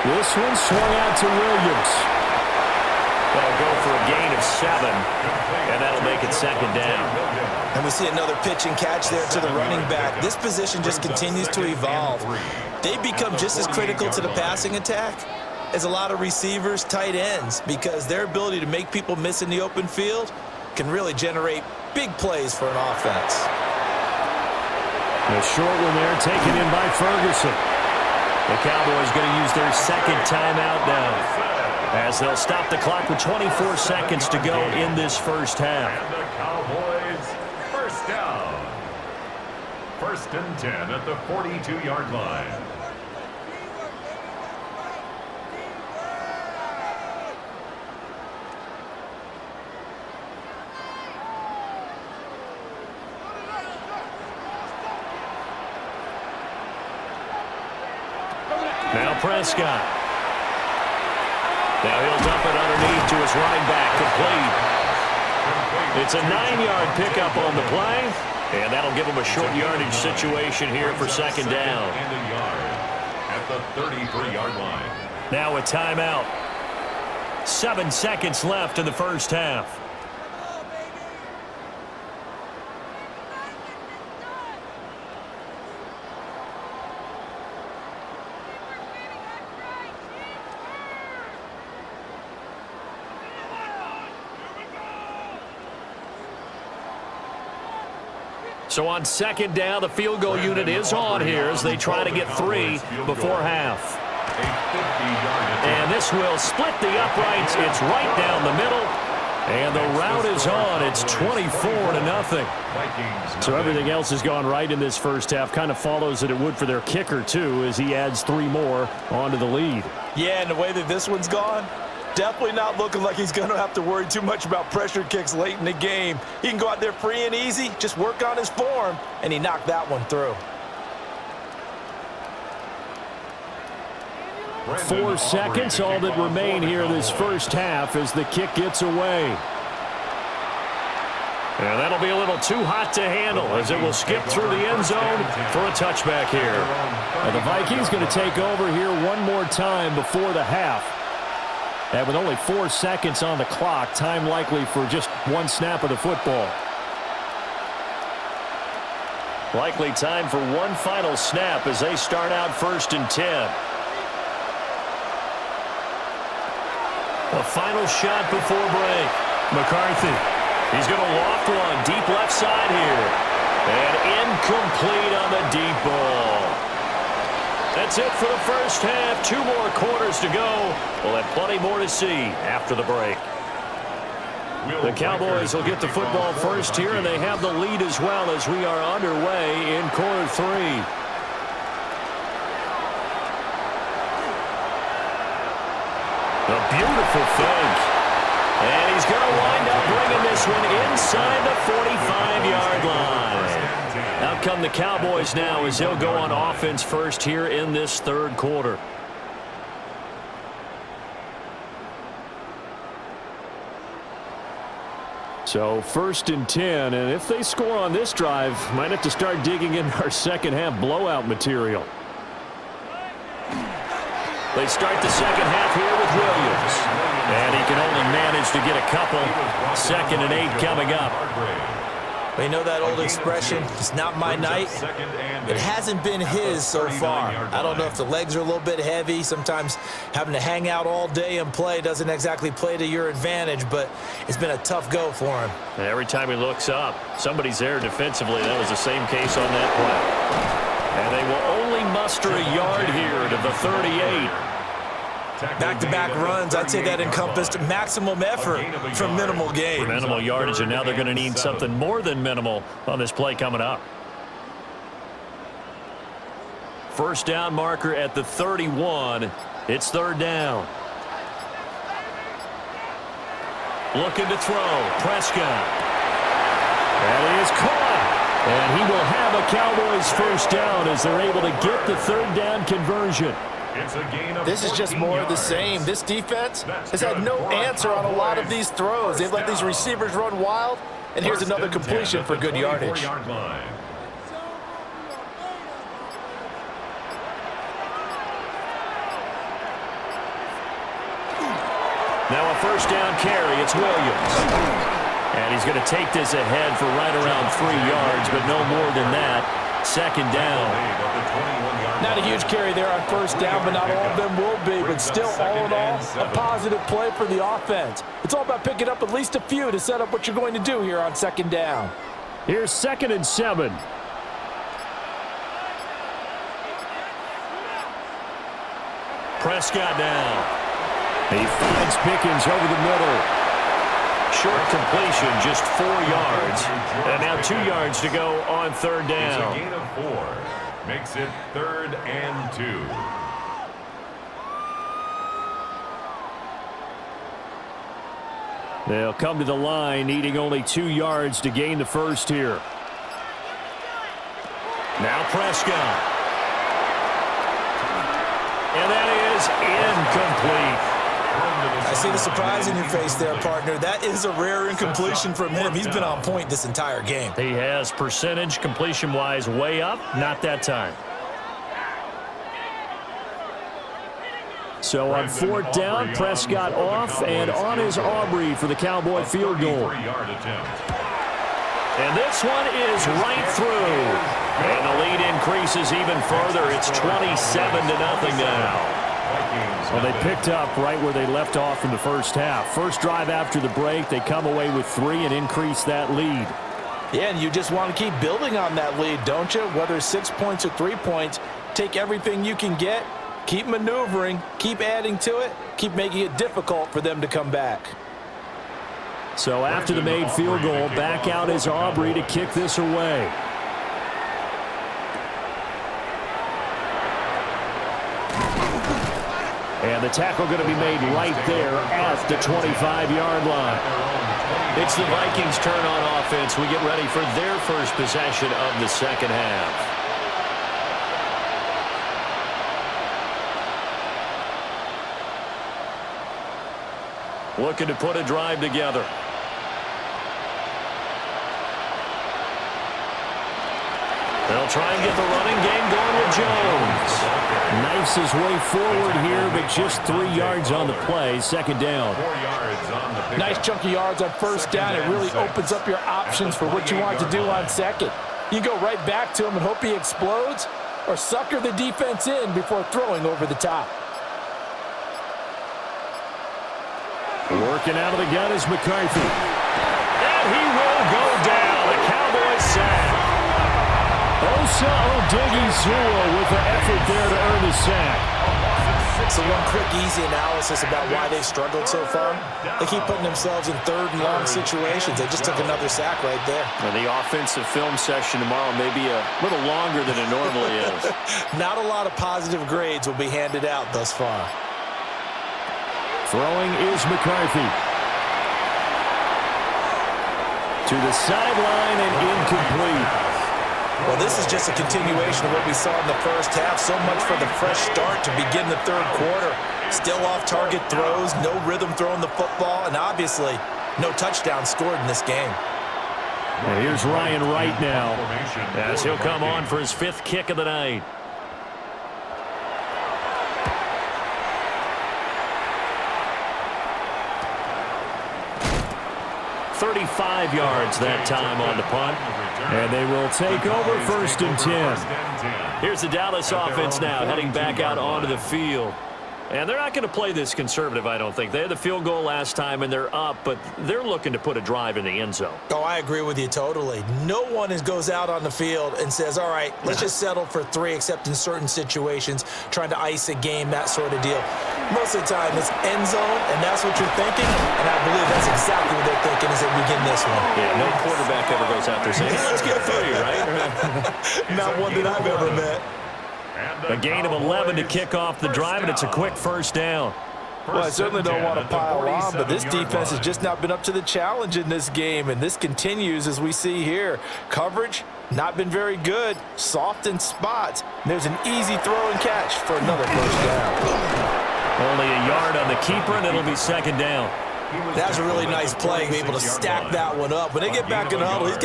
This one swung out to Williams. That'll go for a gain of 7, and that'll make it 2nd down. And we see another pitch and catch there to the running back. This position just continues to evolve. They become just as critical to the passing attack as a lot of receivers, tight ends, because their ability to make people miss in the open field can really generate big plays for an offense. The short one there taken in by Ferguson. The Cowboys going to use their 2nd timeout now, as they'll stop the clock with 24 seconds to go in this first half. And the Cowboys, first down. 1st and 10 at the 42-yard line. Now Prescott. Now he'll dump it underneath to his running back, complete. It's a 9-yard pickup on the play, and that'll give him a short yardage situation here for 2nd down. And a yard at the 33-yard line. Now a timeout. 7 seconds left in the first half. So on 2nd down, the field goal unit is on here as they try to get 3 before half. And this will split the uprights. It's right down the middle. And the route is on. It's 24-0. So everything else has gone right in this first half. Kind of follows that it would for their kicker, too, as he adds 3 more onto the lead. Yeah, and the way that this one's gone, definitely not looking like he's going to have to worry too much about pressure kicks late in the game. He can go out there free and easy, just work on his form, and he knocked that one through. 4 seconds, all that remain here this first half as the kick gets away. And that'll be a little too hot to handle as it will skip through the end zone for a touchback here. And the Vikings going to take over here one more time before the half. And with only 4 seconds on the clock, time likely for just 1 snap of the football. Likely time for 1 final snap as they start out 1st and 10. A final shot before break. McCarthy. He's going to loft one deep left side here. And incomplete on the deep ball. That's it for the first half. 2 more quarters to go. We'll have plenty more to see after the break. The Cowboys will get the football first here, and they have the lead as well as we are underway in quarter 3. A beautiful fake. And he's going to wind up bringing this one inside the 45-yard line. Out come the Cowboys now as they'll go on offense first here in this third quarter. So 1st and 10, and if they score on this drive, might have to start digging in our second half blowout material. They start the second half here with Williams. And he can only manage to get a couple. 2nd and 8 coming up. Well, you know that old expression, it's not my night. It hasn't been his so far. I don't know if the legs are a little bit heavy. Sometimes having to hang out all day and play doesn't exactly play to your advantage, but it's been a tough go for him. And every time he looks up, somebody's there defensively. That was the same case on that play. And they will only muster a yard here to the 38. Back-to-back runs, I'd say that encompassed maximum effort for minimal gain. For minimal yardage, and now they're going to need something more than minimal on this play coming up. First down marker at the 31. It's 3rd down. Looking to throw. Prescott. That is caught. And he will have a Cowboys first down as they're able to get the 3rd down conversion. This is just more of the same. This defense has had no answer on a lot of these throws. They've let these receivers run wild, and here's another completion for good yardage. Now a first down carry. It's Williams. And he's going to take this ahead for right around 3 yards, but no more than that. 2nd down. Not a huge carry there on first down, but not all of them will be. But still, all in all, a positive play for the offense. It's all about picking up at least a few to set up what you're going to do here on 2nd down. Here's 2nd and 7. Prescott now. He finds Pickens over the middle. Short completion, just 4 yards. And now 2 yards to go on 3rd down. It's a gain of 4. Makes it 3rd and 2. They'll come to the line, needing only 2 yards to gain the first here. Now Prescott. And that is incomplete. I see the surprise in your face there, partner. That is a rare incompletion from him. He's been on point this entire game. He has percentage completion-wise way up, not that time. So on 4th down, Prescott off, and on is Aubrey for the Cowboy field goal. And this one is right through. And the lead increases even further. It's 27-0 now. Well, they picked up right where they left off in the first half. First drive after the break, they come away with 3 and increase that lead. Yeah, and you just want to keep building on that lead, don't you? Whether it's 6 points or 3 points, take everything you can get, keep maneuvering, keep adding to it, keep making it difficult for them to come back. So after the made field goal, back out is Aubrey to kick this away. And the tackle going to be made right there at the 25-yard line. It's the Vikings' turn on offense. We get ready for their first possession of the second half. Looking to put a drive together. They'll try and get the running game going with Jones. Knifes his way forward here, but just 3 yards on the play. 2nd down. 4 yards on the pickup. Nice chunky yards on first down. It really opens up your options for what you want to do on 2nd. You go right back to him and hope he explodes, or sucker the defense in before throwing over the top. Working out of the gun is McCarthy. And he will go down. The Cowboys sack. Osa Odighizuwa with the effort there to earn the sack. So one quick, easy analysis about why they've struggled so far. They keep putting themselves in third and long situations. They just took another sack right there. And the offensive film session tomorrow may be a little longer than it normally is. Not a lot of positive grades will be handed out thus far. Throwing is McCarthy. To the sideline and incomplete. Well, this is just a continuation of what we saw in the first half. So much for the fresh start to begin the third quarter. Still off-target throws, no rhythm throwing the football, and obviously no touchdown scored in this game. Well, here's Ryan Wright now as he'll come on for his 5th kick of the night. "35 yards that time on the punt. And they will take over 1st and 10. Here's the Dallas offense now heading back out onto the field. And they're not going to play this conservative, I don't think. They had the field goal last time, and they're up, but they're looking to put a drive in the end zone. Oh, I agree with you totally. No one goes out on the field and says, all right, let's just settle for 3, except in certain situations, trying to ice a game, that sort of deal. Most of the time, it's end zone, and that's what you're thinking, and I believe that's exactly what they're thinking as they begin this one. Yeah, no quarterback ever goes out there saying, hey, let's get 3, right? Not one that I've ever met. A gain of 11 to kick off the drive, and it's a quick 1st down. Well, I certainly don't want to pile on, but this defense has just not been up to the challenge in this game, and this continues as we see here. Coverage, not been very good, soft in spots. And there's an easy throw and catch for another 1st down. Only a yard on the keeper, and it'll be 2nd down. That's a really nice play, be able to stack that one up. When they get back in the huddle, he's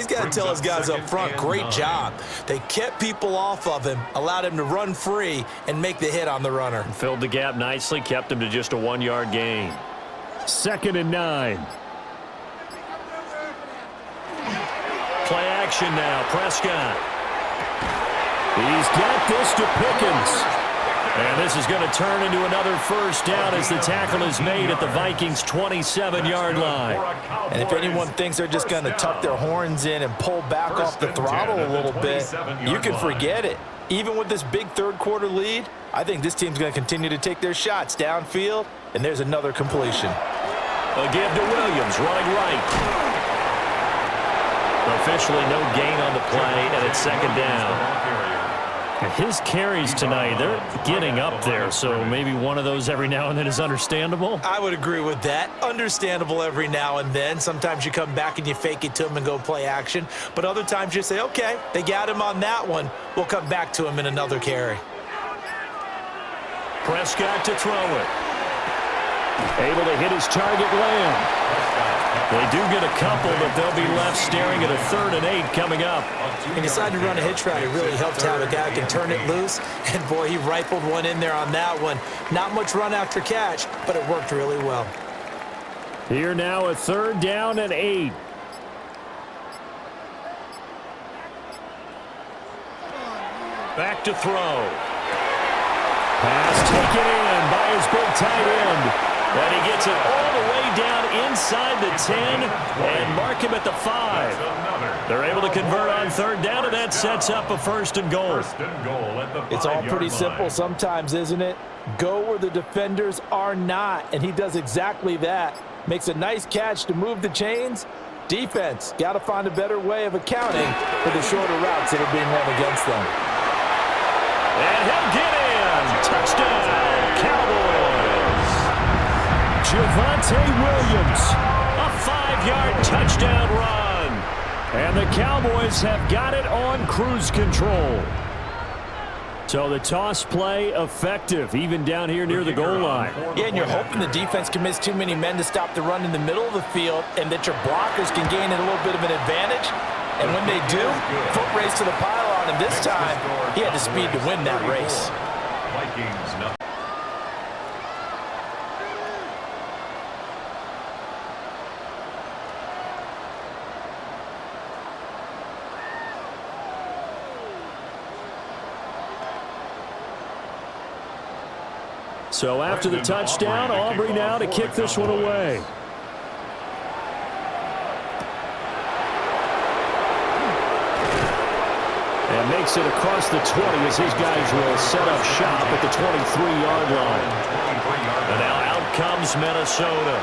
got to tell his guys up front, great job. They kept people off of him, allowed him to run free, and make the hit on the runner. Filled the gap nicely, kept him to just a 1-yard gain. 2nd and 9. Play action now, Prescott. He's got this to Pickens. And this is going to turn into another 1st down as the tackle is made at the Vikings' 27-yard line. And if anyone thinks they're just going to tuck their horns in and pull back off the throttle a little bit, you can forget it. Even with this big third-quarter lead, I think this team's going to continue to take their shots downfield, and there's another completion. A give to Williams, running right. Officially no gain on the play, and it's 2nd down. His carries tonight, they're getting up there, so maybe one of those every now and then is understandable. I would agree with that. Understandable every now and then. Sometimes you come back and you fake it to him and go play action. But other times you say, okay, they got him on that one. We'll come back to him in another carry. Prescott to throw it. Able to hit his target, Lamb. They do get a couple, but they'll be left staring at a 3rd and 8 coming up. He decided to run a hitch route. It really helped to have a guy who can turn it loose. And, boy, he rifled one in there on that one. Not much run after catch, but it worked really well. Here now a 3rd down and 8. Back to throw. Pass taken in by his big tight end. And he gets it all the way down inside the 10 and mark him at the 5. They're able to convert on 3rd down, and that sets up a 1st and goal. It's all pretty simple sometimes, isn't it? Go where the defenders are not, and he does exactly that. Makes a nice catch to move the chains. Defense, got to find a better way of accounting for the shorter routes that are being run against them. And he'll get in. Touchdown, Cowboys. Javonte Williams, a 5-yard touchdown run. And the Cowboys have got it on cruise control. So the toss play effective, even down here near the goal line. Yeah, and you're hoping the defense commits too many men to stop the run in the middle of the field and that your blockers can gain a little bit of an advantage. And when they do, foot race to the pylon, and this time, he had the speed to win that race. Vikings, nothing. So after the touchdown, Aubrey now to kick this one away. And makes it across the 20 as his guys will set up shop at the 23-yard line. And now out comes Minnesota.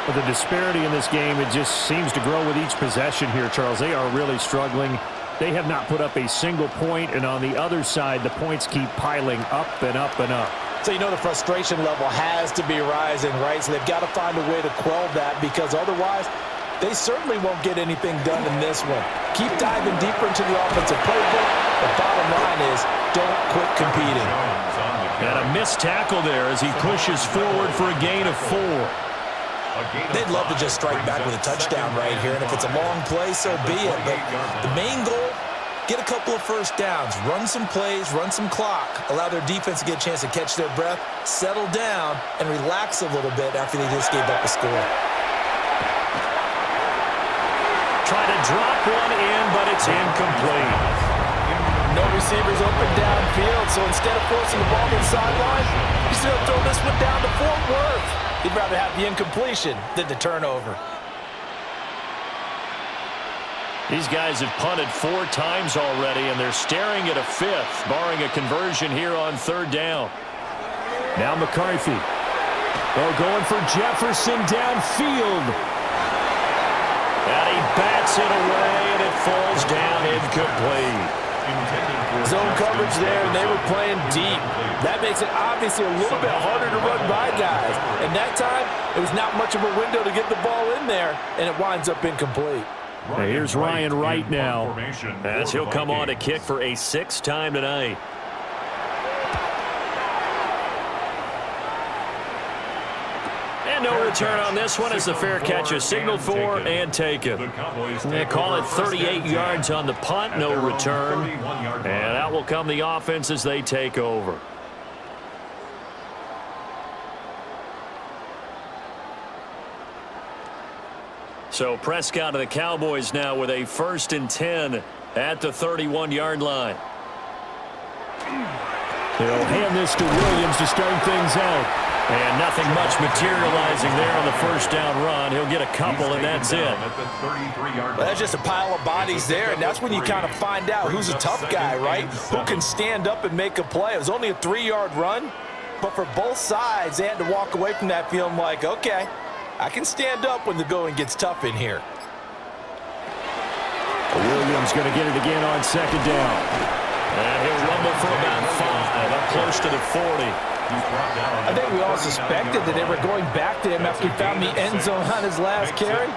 But the disparity in this game, it just seems to grow with each possession here, Charles. They are really struggling. They have not put up a single point, and on the other side, the points keep piling up and up and up. So you know the frustration level has to be rising, right? So they've got to find a way to quell that, because otherwise they certainly won't get anything done in this one. Keep diving deeper into the offensive playbook. The bottom line is don't quit competing. And a missed tackle there as he pushes forward for a gain of 4. They'd love to just strike back with a touchdown right here, and if it's a long play, so be it. But the main goal, get a couple of first downs, run some plays, run some clock, allow their defense to get a chance to catch their breath, settle down, and relax a little bit after they just gave up a score. Try to drop one in, but it's incomplete. No receivers open downfield, so instead of forcing the ball to the sideline, he's going to throw this one down to Fort Worth. He'd rather have the incompletion than the turnover. These guys have punted 4 times already, and they're staring at a 5th, barring a conversion here on 3rd down. Now McCarthy. Oh, going for Jefferson downfield. And he bats it away, and it falls down incomplete. Zone coverage there, and they were playing deep. That makes it obviously a little bit harder to run by guys. And that time, it was not much of a window to get the ball in there, and it winds up incomplete. Here's Ryan Wright now, as he'll come on to kick for a 6th time tonight. And no return on this one as the fair catch is signaled for and taken. They call it 38 yards on the punt, no return. And out will come the offense as they take over. So Prescott of the Cowboys now with a 1st and 10 at the 31-yard line. They'll hand this to Williams to start things out. And nothing much materializing there on the 1st down run. He'll get a couple, and that's it. Well, that's just a pile of bodies there, and that's when you kind of find out who's a tough guy, right? Who can stand up and make a play. It was only a 3-yard run, but for both sides, they had to walk away from that feeling like, okay, I can stand up when the going gets tough in here. Williams going to get it again on 2nd down. And he'll rumble for about 5, up close to the 40. I think we all suspected that they were going back to him after he found the end zone on his last carry,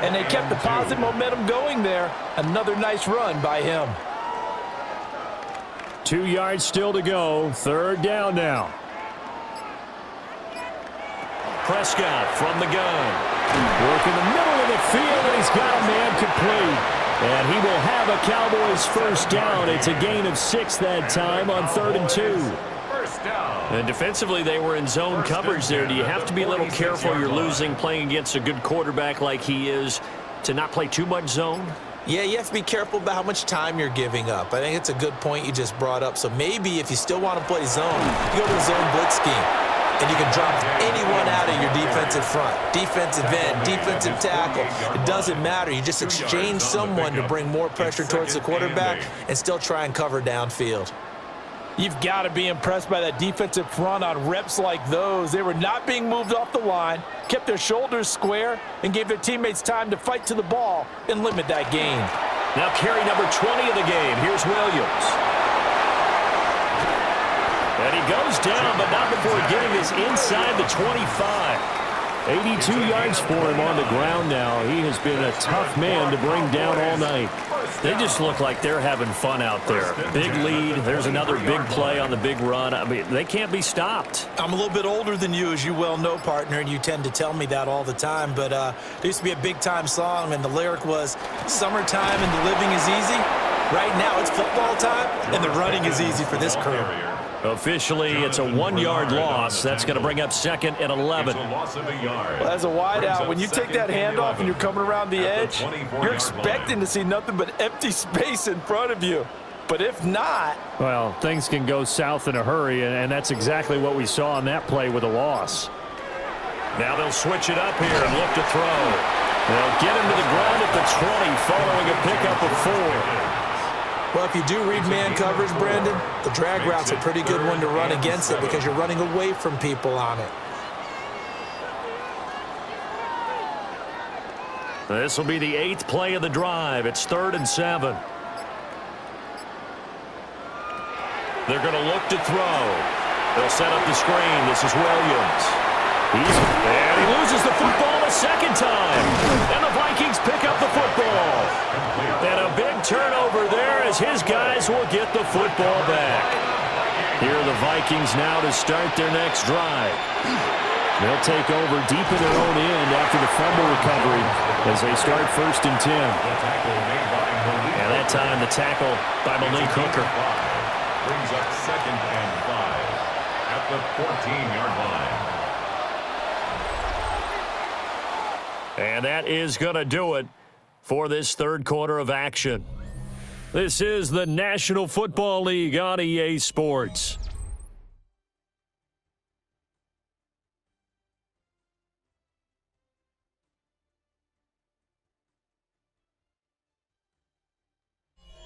and they kept the positive momentum going there. Another nice run by him. 2 yards still to go. 3rd down now. Prescott from the gun. Work in the middle of the field, and he's got a man complete. And he will have a Cowboys 1st down. It's a gain of 6 that time on 3rd and 2. And defensively, they were in zone coverage there. Do you have to be a little careful? You're losing, playing against a good quarterback like he is, to not play too much zone? Yeah, you have to be careful about how much time you're giving up. I think it's a good point you just brought up. So maybe if you still want to play zone, you go to the zone blitz scheme, and you can drop anyone out of your defensive front, defensive end, defensive tackle. It doesn't matter. You just exchange someone to bring more pressure towards the quarterback and still try and cover downfield. You've got to be impressed by that defensive front on reps like those. They were not being moved off the line, kept their shoulders square, and gave their teammates time to fight to the ball and limit that gain. Now carry number 20 of the game. Here's Williams. And he goes down, but not before getting this inside the 25. 82 yards for him on the ground now. He has been a tough man to bring down all night. They just look like they're having fun out there. Big lead. There's another big play on the big run. I mean, they can't be stopped. I'm a little bit older than you, as you well know, partner, and you tend to tell me that all the time. But there used to be a big-time song, and the lyric was, "Summertime and the living is easy." Right now, it's football time, and the running is easy for this crew. Officially, it's a 1-yard loss. That's going to bring up 2nd and 11. Well, as a wideout, when you take that handoff and you're coming around the edge, you're expecting to see nothing but empty space in front of you. But if not... Well, things can go south in a hurry, and that's exactly what we saw on that play with a loss. Now they'll switch it up here and look to throw. They'll get him to the ground at the 20 following a pickup of 4. Well, if you do read man coverage, Brandon, the drag route's a pretty good one to run against it because you're running away from people on it. This will be the 8th play of the drive. It's 3rd and 7. They're going to look to throw. They'll set up the screen. This is Williams. And he loses the football a second time. And the Vikings pick up the football. And a big turnover there as his guys will get the football back. Here are the Vikings now to start their next drive. They'll take over deep in their own end after the fumble recovery as they start 1st and 10. And that time the tackle by Malik Hooker. Brings up 2nd and 5 at the 14-yard line. And that is going to do it for this 3rd quarter of action. This is the National Football League on EA Sports.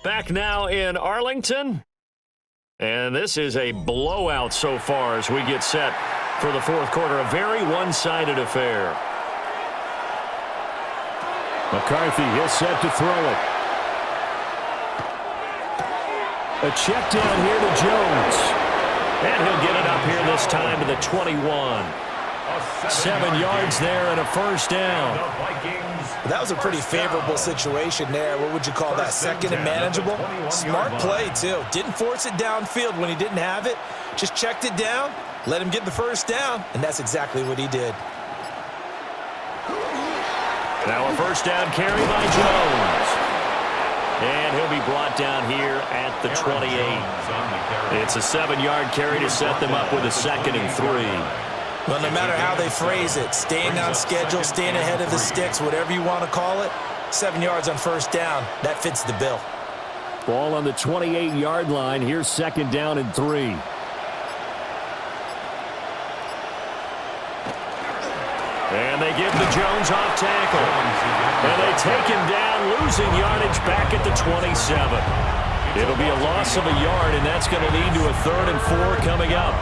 Back now in Arlington. And this is a blowout so far as we get set for the 4th quarter. A very one-sided affair. McCarthy is set to throw it. A check down here to Jones. And he'll get it up here this time to the 21. 7 yards there and a 1st down. That was a pretty favorable situation there. What would you call that? 2nd and manageable? Smart play, too. Didn't force it downfield when he didn't have it. Just checked it down, let him get the 1st down, and that's exactly what he did. Now a 1st down carry by Jones. And he'll be brought down here at the 28. It's a 7-yard carry to set them up with a 2nd and 3. Well, no matter how they phrase it, staying on schedule, staying ahead of the sticks, whatever you want to call it, 7 yards on 1st down, that fits the bill. Ball on the 28-yard line. Here's 2nd down and 3. And they give the Jones off tackle. And they take him down, losing yardage back at the 27. It'll be a loss of a yard, and that's going to lead to a 3rd and 4 coming up.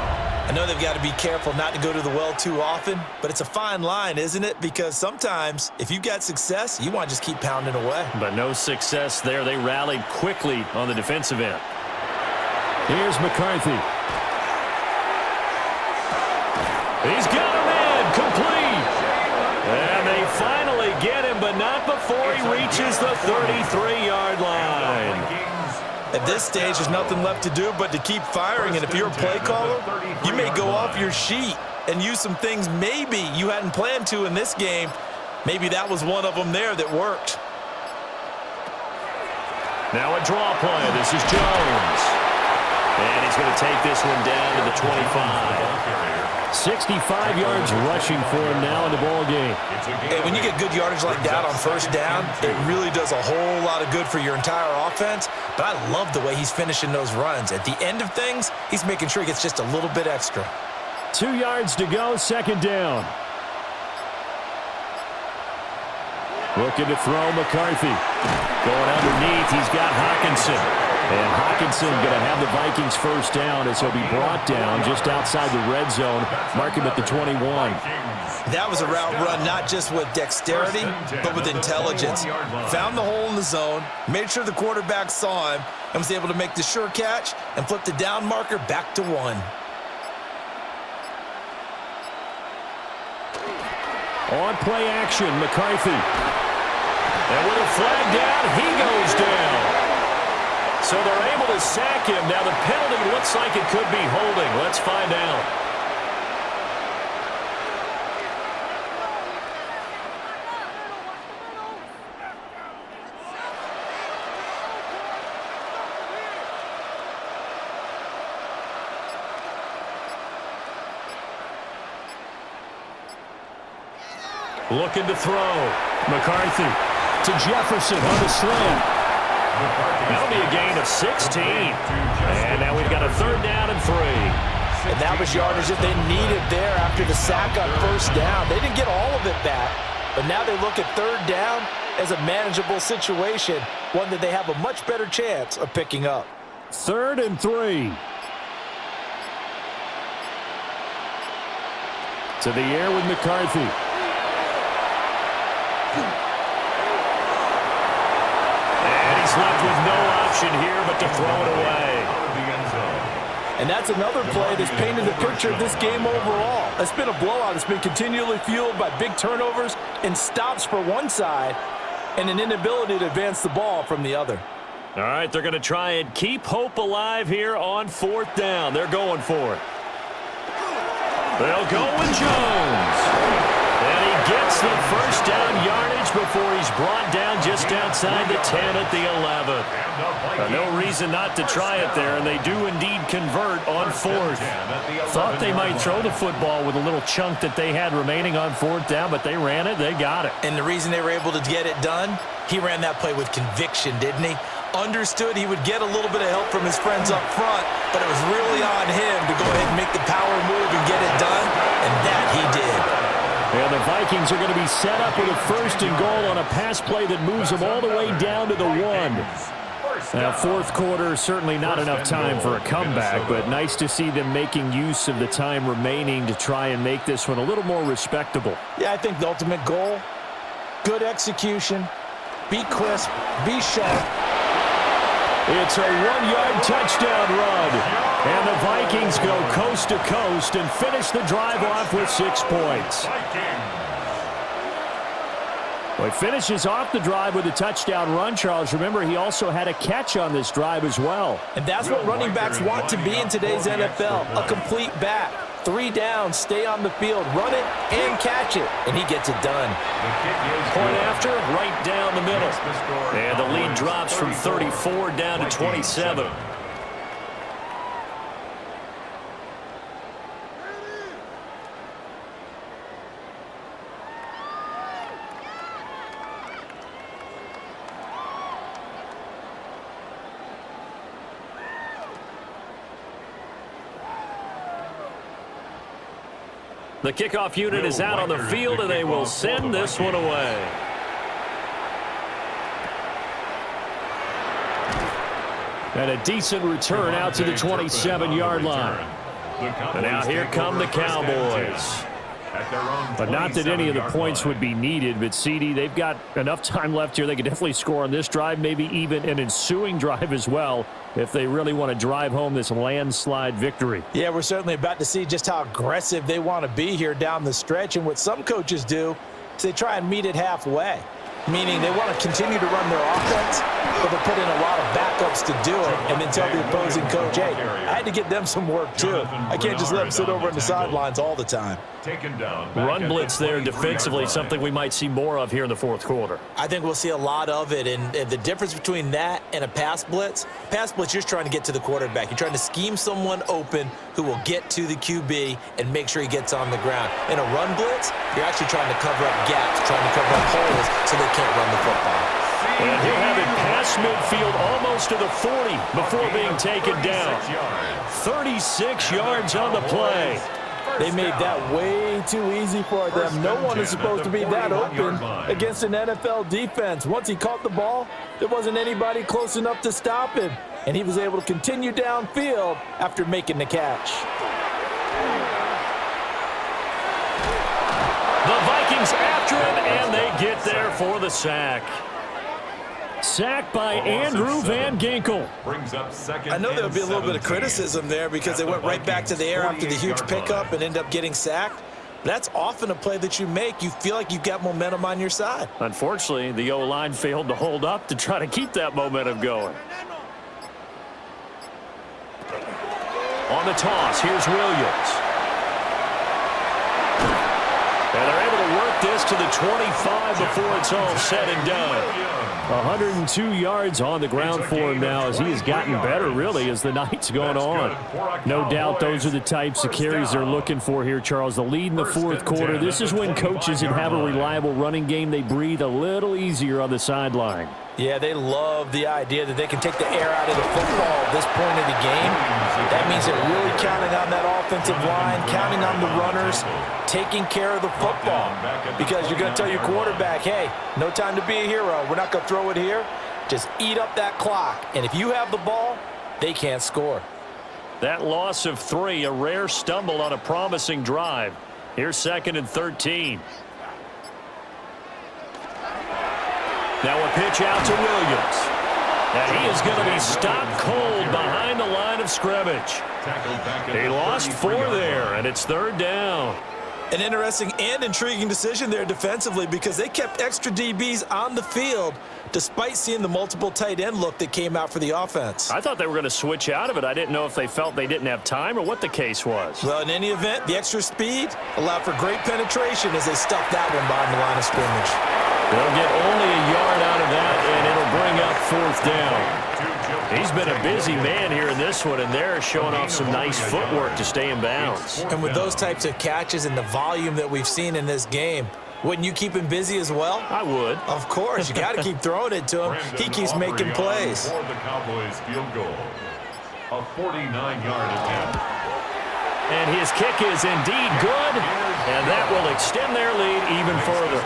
I know they've got to be careful not to go to the well too often, but it's a fine line, isn't it? Because sometimes, if you've got success, you want to just keep pounding away. But no success there. They rallied quickly on the defensive end. Here's McCarthy. He's got him in, complete. And they finally get him, but not before he reaches the 33-yard line. At this stage, there's nothing left to do but to keep firing, and if you're a play caller, you may go off your sheet and use some things maybe you hadn't planned to in this game. Maybe that was one of them there that worked. Now a draw play. This is Jones. And he's going to take this one down to the 25. 65 yards rushing for him now in the ball game. And when you get good yardage like that on 1st down, it really does a whole lot of good for your entire offense. But I love the way he's finishing those runs. At the end of things, he's making sure he gets just a little bit extra. 2 yards to go, 2nd down. Looking to throw McCarthy. Going underneath, he's got Hockenson. And Hockenson going to have the Vikings 1st down as he'll be brought down just outside the red zone. Mark him at the 21. That was a route run not just with dexterity, but with intelligence. Found the hole in the zone, made sure the quarterback saw him, and was able to make the sure catch and flip the down marker back to 1. On play action, McCarthy. And with a flag down, he goes down. So they're able to sack him. Now the penalty looks like it could be holding. Let's find out. Looking to throw. McCarthy to Jefferson on the slant. That'll be a gain of 16. And now we've got a 3rd down and 3. And that was yardage that they needed there after the sack on 1st down. They didn't get all of it back, but now they look at 3rd down, as a manageable situation, one that they have a much better chance of picking up. 3rd and 3. To the air with McCarthy. And he's left with no option here but to throw it away. And that's another play that's painted the picture of this game overall. It's been a blowout. It's been continually fueled by big turnovers and stops for one side and an inability to advance the ball from the other. All right, they're going to try and keep hope alive here on 4th down. They're going for it. They'll go with Jones. And he gets the first down yardage before he's brought down just outside the 10 at the 11. No reason not to try it there, and they do indeed convert on 4th. Thought they might throw the football with a little chunk that they had remaining on 4th down, but they ran it, they got it. And the reason they were able to get it done, he ran that play with conviction, didn't he? Understood he would get a little bit of help from his friends up front, but it was really on him to go ahead and make the power move and get it done, and that he did. And the Vikings are going to be set up with a 1st and goal on a pass play that moves them all the way down to the 1. Now, 4th quarter, certainly not enough time for a comeback, but nice to see them making use of the time remaining to try and make this one a little more respectable. Yeah, I think the ultimate goal, good execution, be crisp, be sharp. It's a 1-yard touchdown run. And the Vikings go coast to coast and finish the drive off with 6 points. Well, he finishes off the drive with a touchdown run, Charles. Remember, he also had a catch on this drive as well. And that's what running backs want to be in today's NFL, a complete back. 3 down, stay on the field, run it, and catch it. And he gets it done. Point after, right down the middle. And the lead drops from 34 down to 27. The kickoff unit is out on the field, and they will send this one away. And a decent return out to the 27-yard line. And now here come the Cowboys. But not that any of the points would be needed, but CD, they've got enough time left here. They could definitely score on this drive, maybe even an ensuing drive as well, if they really want to drive home this landslide victory. Yeah, we're certainly about to see just how aggressive they want to be here down the stretch. And what some coaches do is they try and meet it halfway, meaning they want to continue to run their offense, but they put in a lot of backups to do it and then tell the opposing coach, hey, I had to get them some work too. I can't just let them sit over on the sidelines all the time. Run blitz there defensively, something we might see more of here in the 4th quarter. I think we'll see a lot of it, and the difference between that and a pass blitz, you're just trying to get to the quarterback. You're trying to scheme someone open who will get to the QB and make sure he gets on the ground. In a run blitz, you're actually trying to cover up gaps, trying to cover up holes so they can't run the football. And he'll have it past midfield almost to the 40 before being taken down. 36 yards on the play. They made that way too easy for them. No one is supposed to be that open against an NFL defense. Once he caught the ball, there wasn't anybody close enough to stop him. And he was able to continue downfield after making the catch. The Vikings after him, and they get there for the sack. Sacked by Andrew Van Ginkel. I know there would be a little bit of criticism there because they went right back to the air after the huge pickup and ended up getting sacked. That's often a play that you make. You feel like you've got momentum on your side. Unfortunately, the O-line failed to hold up to try to keep that momentum going. On the toss, here's Williams. And they're able to work this to the 25 before it's all said and done. 102 yards on the ground for him now as he has gotten better, really, as the night's gone on. No doubt those are the types of carries they're looking for here, Charles. The lead in the 4th quarter. This is when coaches that have a reliable running game, they breathe a little easier on the sideline. Yeah, they love the idea that they can take the air out of the football at this point of the game. That means they're really counting on that offensive line, counting on the runners, taking care of the football. Because you're going to tell your quarterback, hey, no time to be a hero. We're not going to throw it here. Just eat up that clock. And if you have the ball, they can't score. That loss of 3, a rare stumble on a promising drive. Here's 2nd and 13. Now a pitch out to Williams. And he is going to be stopped cold behind the line of scrimmage. He lost 4 there, and it's 3rd down. An interesting and intriguing decision there defensively because they kept extra DBs on the field despite seeing the multiple tight end look that came out for the offense. I thought they were going to switch out of it. I didn't know if they felt they didn't have time or what the case was. Well, in any event, the extra speed allowed for great penetration as they stuffed that one behind the line of scrimmage. They'll get only a yard out of that, and it'll bring up 4th down. He's been a busy man here in this one, and they're showing off some nice footwork to stay in bounds. And with those types of catches and the volume that we've seen in this game, wouldn't you keep him busy as well? I would. Of course. You got to keep throwing it to him. He keeps making plays. For the Cowboys field goal. A 49-yard attempt. And his kick is indeed good, and that will extend their lead even further.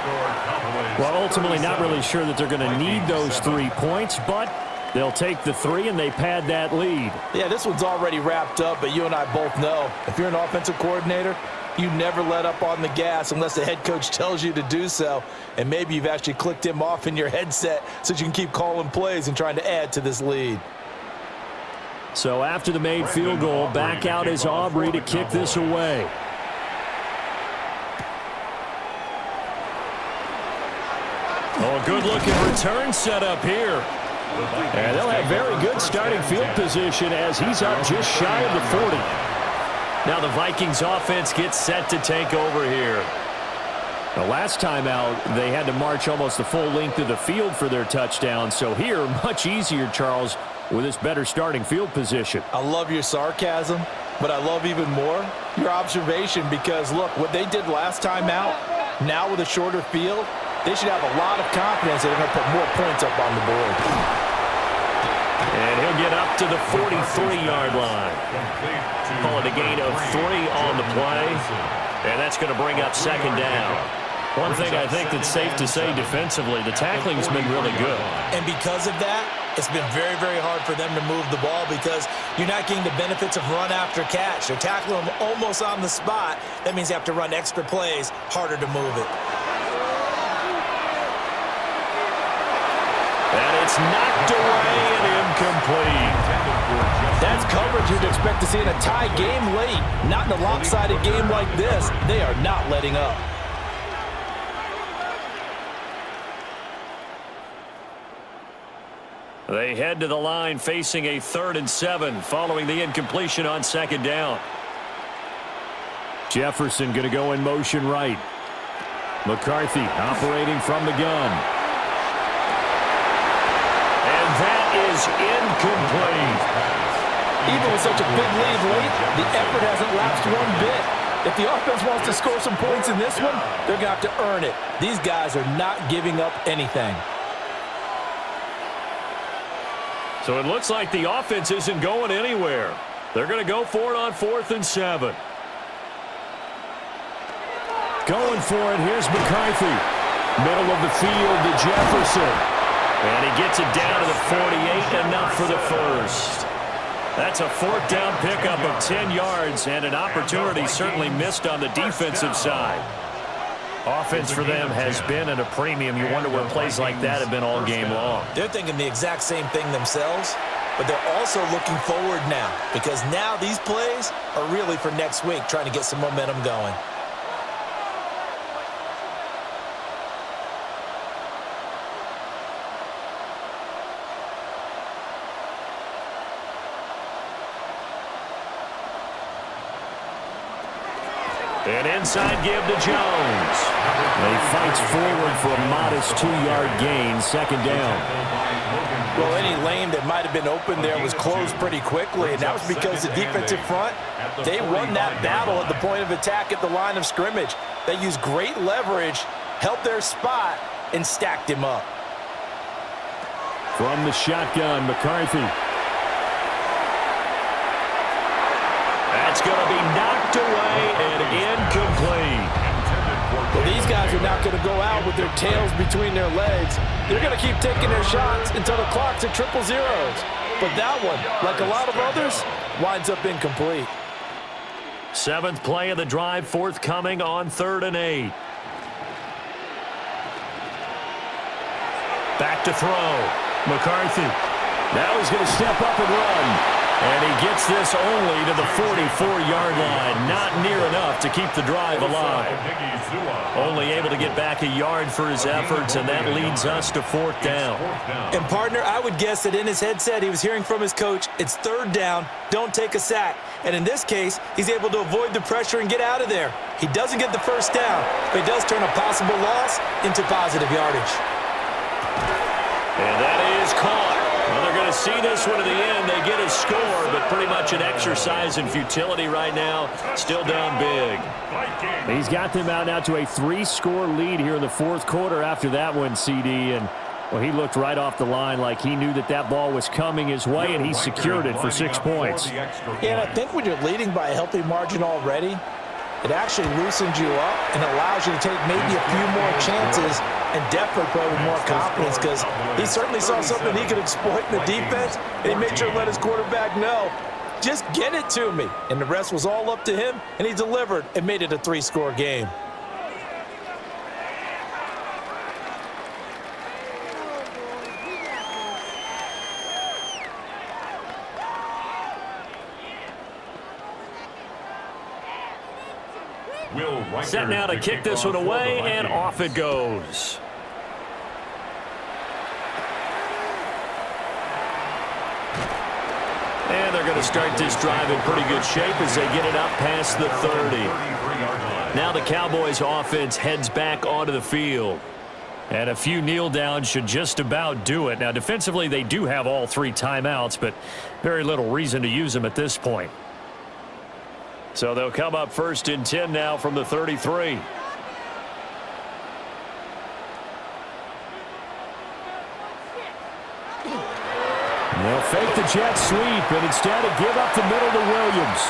Well, ultimately not really sure that they're going to need those 3 points, but they'll take the 3 and they pad that lead. Yeah, this one's already wrapped up, but you and I both know if you're an offensive coordinator, you never let up on the gas unless the head coach tells you to do so. And maybe you've actually clicked him off in your headset so you can keep calling plays and trying to add to this lead. So after the made field goal, back out is Aubrey to kick this away. Oh, good-looking return set up here. And they'll have very good starting field position as he's up just shy of the 40. Now the Vikings offense gets set to take over here. The last time out, they had to march almost the full length of the field for their touchdown. So here, much easier, Charles, with this better starting field position. I love your sarcasm, but I love even more your observation because, look, what they did last time out, now with a shorter field, they should have a lot of confidence that they're going to put more points up on the board. And he'll get up to the 43-yard line. Call it a gain of 3 on the play. And that's going to bring up 2nd down. One thing I think that's safe to say defensively, the tackling's been really good. And because of that, it's been very, very hard for them to move the ball because you're not getting the benefits of run after catch. They're tackling them almost on the spot. That means they have to run extra plays, harder to move it. And it's knocked away and incomplete. That's coverage you'd expect to see in a tie game late. Not in a lopsided game like this. They are not letting up. They head to the line facing a 3rd and 7 following the incompletion on 2nd down. Jefferson going to go in motion right. McCarthy operating from the gun. And that is incomplete. Even with such a big lead late, the effort hasn't lapsed one bit. If the offense wants to score some points in this one, they're going to have to earn it. These guys are not giving up anything. So it looks like the offense isn't going anywhere. They're going to go for it on 4th and 7. Going for it, here's McCarthy. Middle of the field to Jefferson. And he gets it down to the 48, enough for the first. That's a 4th down pickup of 10 yards and an opportunity certainly missed on the defensive side. Offense for them has been at a premium. You wonder where plays like that have been all game long. They're thinking the exact same thing themselves, but they're also looking forward now because now these plays are really for next week, trying to get some momentum going. An inside give to Jones. He fights forward for a modest 2-yard gain, 2nd down. Well, any lane that might have been open there was closed pretty quickly, and that was because the defensive front, they won that battle at the point of attack at the line of scrimmage. They used great leverage, held their spot, and stacked him up. From the shotgun, McCarthy. It's going to be knocked away and incomplete. Well, these guys are not going to go out with their tails between their legs. They're going to keep taking their shots until the clock's at triple zeros. But that one, like a lot of others, winds up incomplete. 7th play of the drive forthcoming on 3rd and 8. Back to throw. McCarthy. Now he's going to step up and run. And he gets this only to the 44-yard line. Not near enough to keep the drive alive. Only able to get back a yard for his efforts, and that leads us to 4th down. And, partner, I would guess that in his headset he was hearing from his coach, it's 3rd down, don't take a sack. And in this case, he's able to avoid the pressure and get out of there. He doesn't get the 1st down, but he does turn a possible loss into positive yardage. And that is caught. Well, they're going to see this one to the end. They get a score, but pretty much an exercise in futility right now. Still down big. He's got them out now to a 3-score lead here in the 4th quarter after that one, CD. And, well, he looked right off the line like he knew that that ball was coming his way, and he secured it for 6 points. Yeah, and I think when you're leading by a healthy margin already, it actually loosens you up and allows you to take maybe a few more chances and definitely play with more confidence, because he certainly saw something he could exploit in the defense, and he made sure to let his quarterback know, just get it to me. And the rest was all up to him, and he delivered and made it a 3-score game. Set now to kick this one away, and off it goes. And they're going to start this drive in pretty good shape as they get it up past the 30. Now the Cowboys offense heads back onto the field. And a few kneel downs should just about do it. Now defensively they do have all 3 timeouts, but very little reason to use them at this point. So they'll come up 1st and 10 now from the 33. They'll fake the jet sweep, and instead of give up the middle to Williams.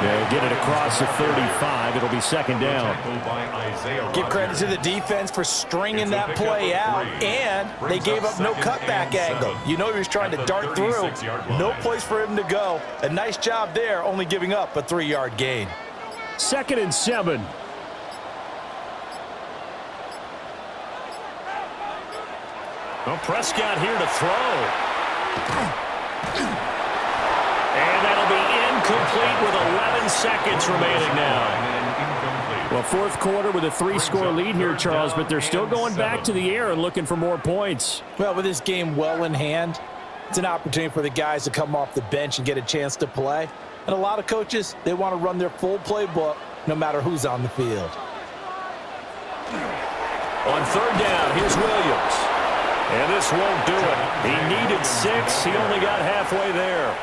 They'll get it across the 35. It'll be 2nd down. Give credit to the defense for stringing that play out, and they gave up no cutback angle. You know he was trying to dart through. No place for him to go. A nice job there, only giving up a 3-yard gain. 2nd and 7. Well, Prescott here to throw. And that'll be incomplete with 11 seconds remaining now. Well, 4th quarter with a 3-score lead here, Charles, but they're still going back to the air and looking for more points. Well, with this game well in hand, it's an opportunity for the guys to come off the bench and get a chance to play. And a lot of coaches, they want to run their full playbook no matter who's on the field. On 3rd down, here's Williams. And this won't do it. He needed 6. He only got halfway there.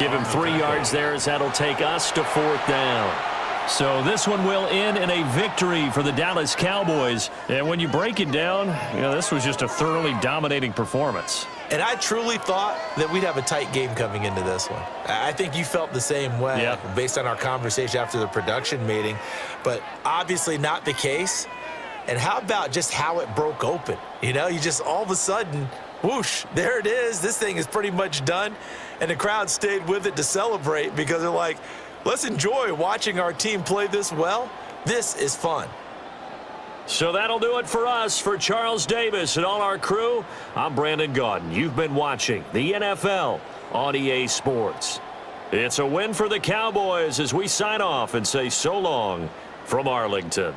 Give him 3 yards there as that'll take us to 4th down. So this one will end in a victory for the Dallas Cowboys. And when you break it down, you know, this was just a thoroughly dominating performance. And I truly thought that we'd have a tight game coming into this one. I think you felt the same way based on our conversation after the production meeting. But obviously not the case. And how about just how it broke open? You know, you just all of a sudden, whoosh, there it is. This thing is pretty much done. And the crowd stayed with it to celebrate because they're like, let's enjoy watching our team play this well. This is fun. So that'll do it for us. For Charles Davis and all our crew, I'm Brandon Gaudin. You've been watching the NFL on EA Sports. It's a win for the Cowboys as we sign off and say so long from Arlington.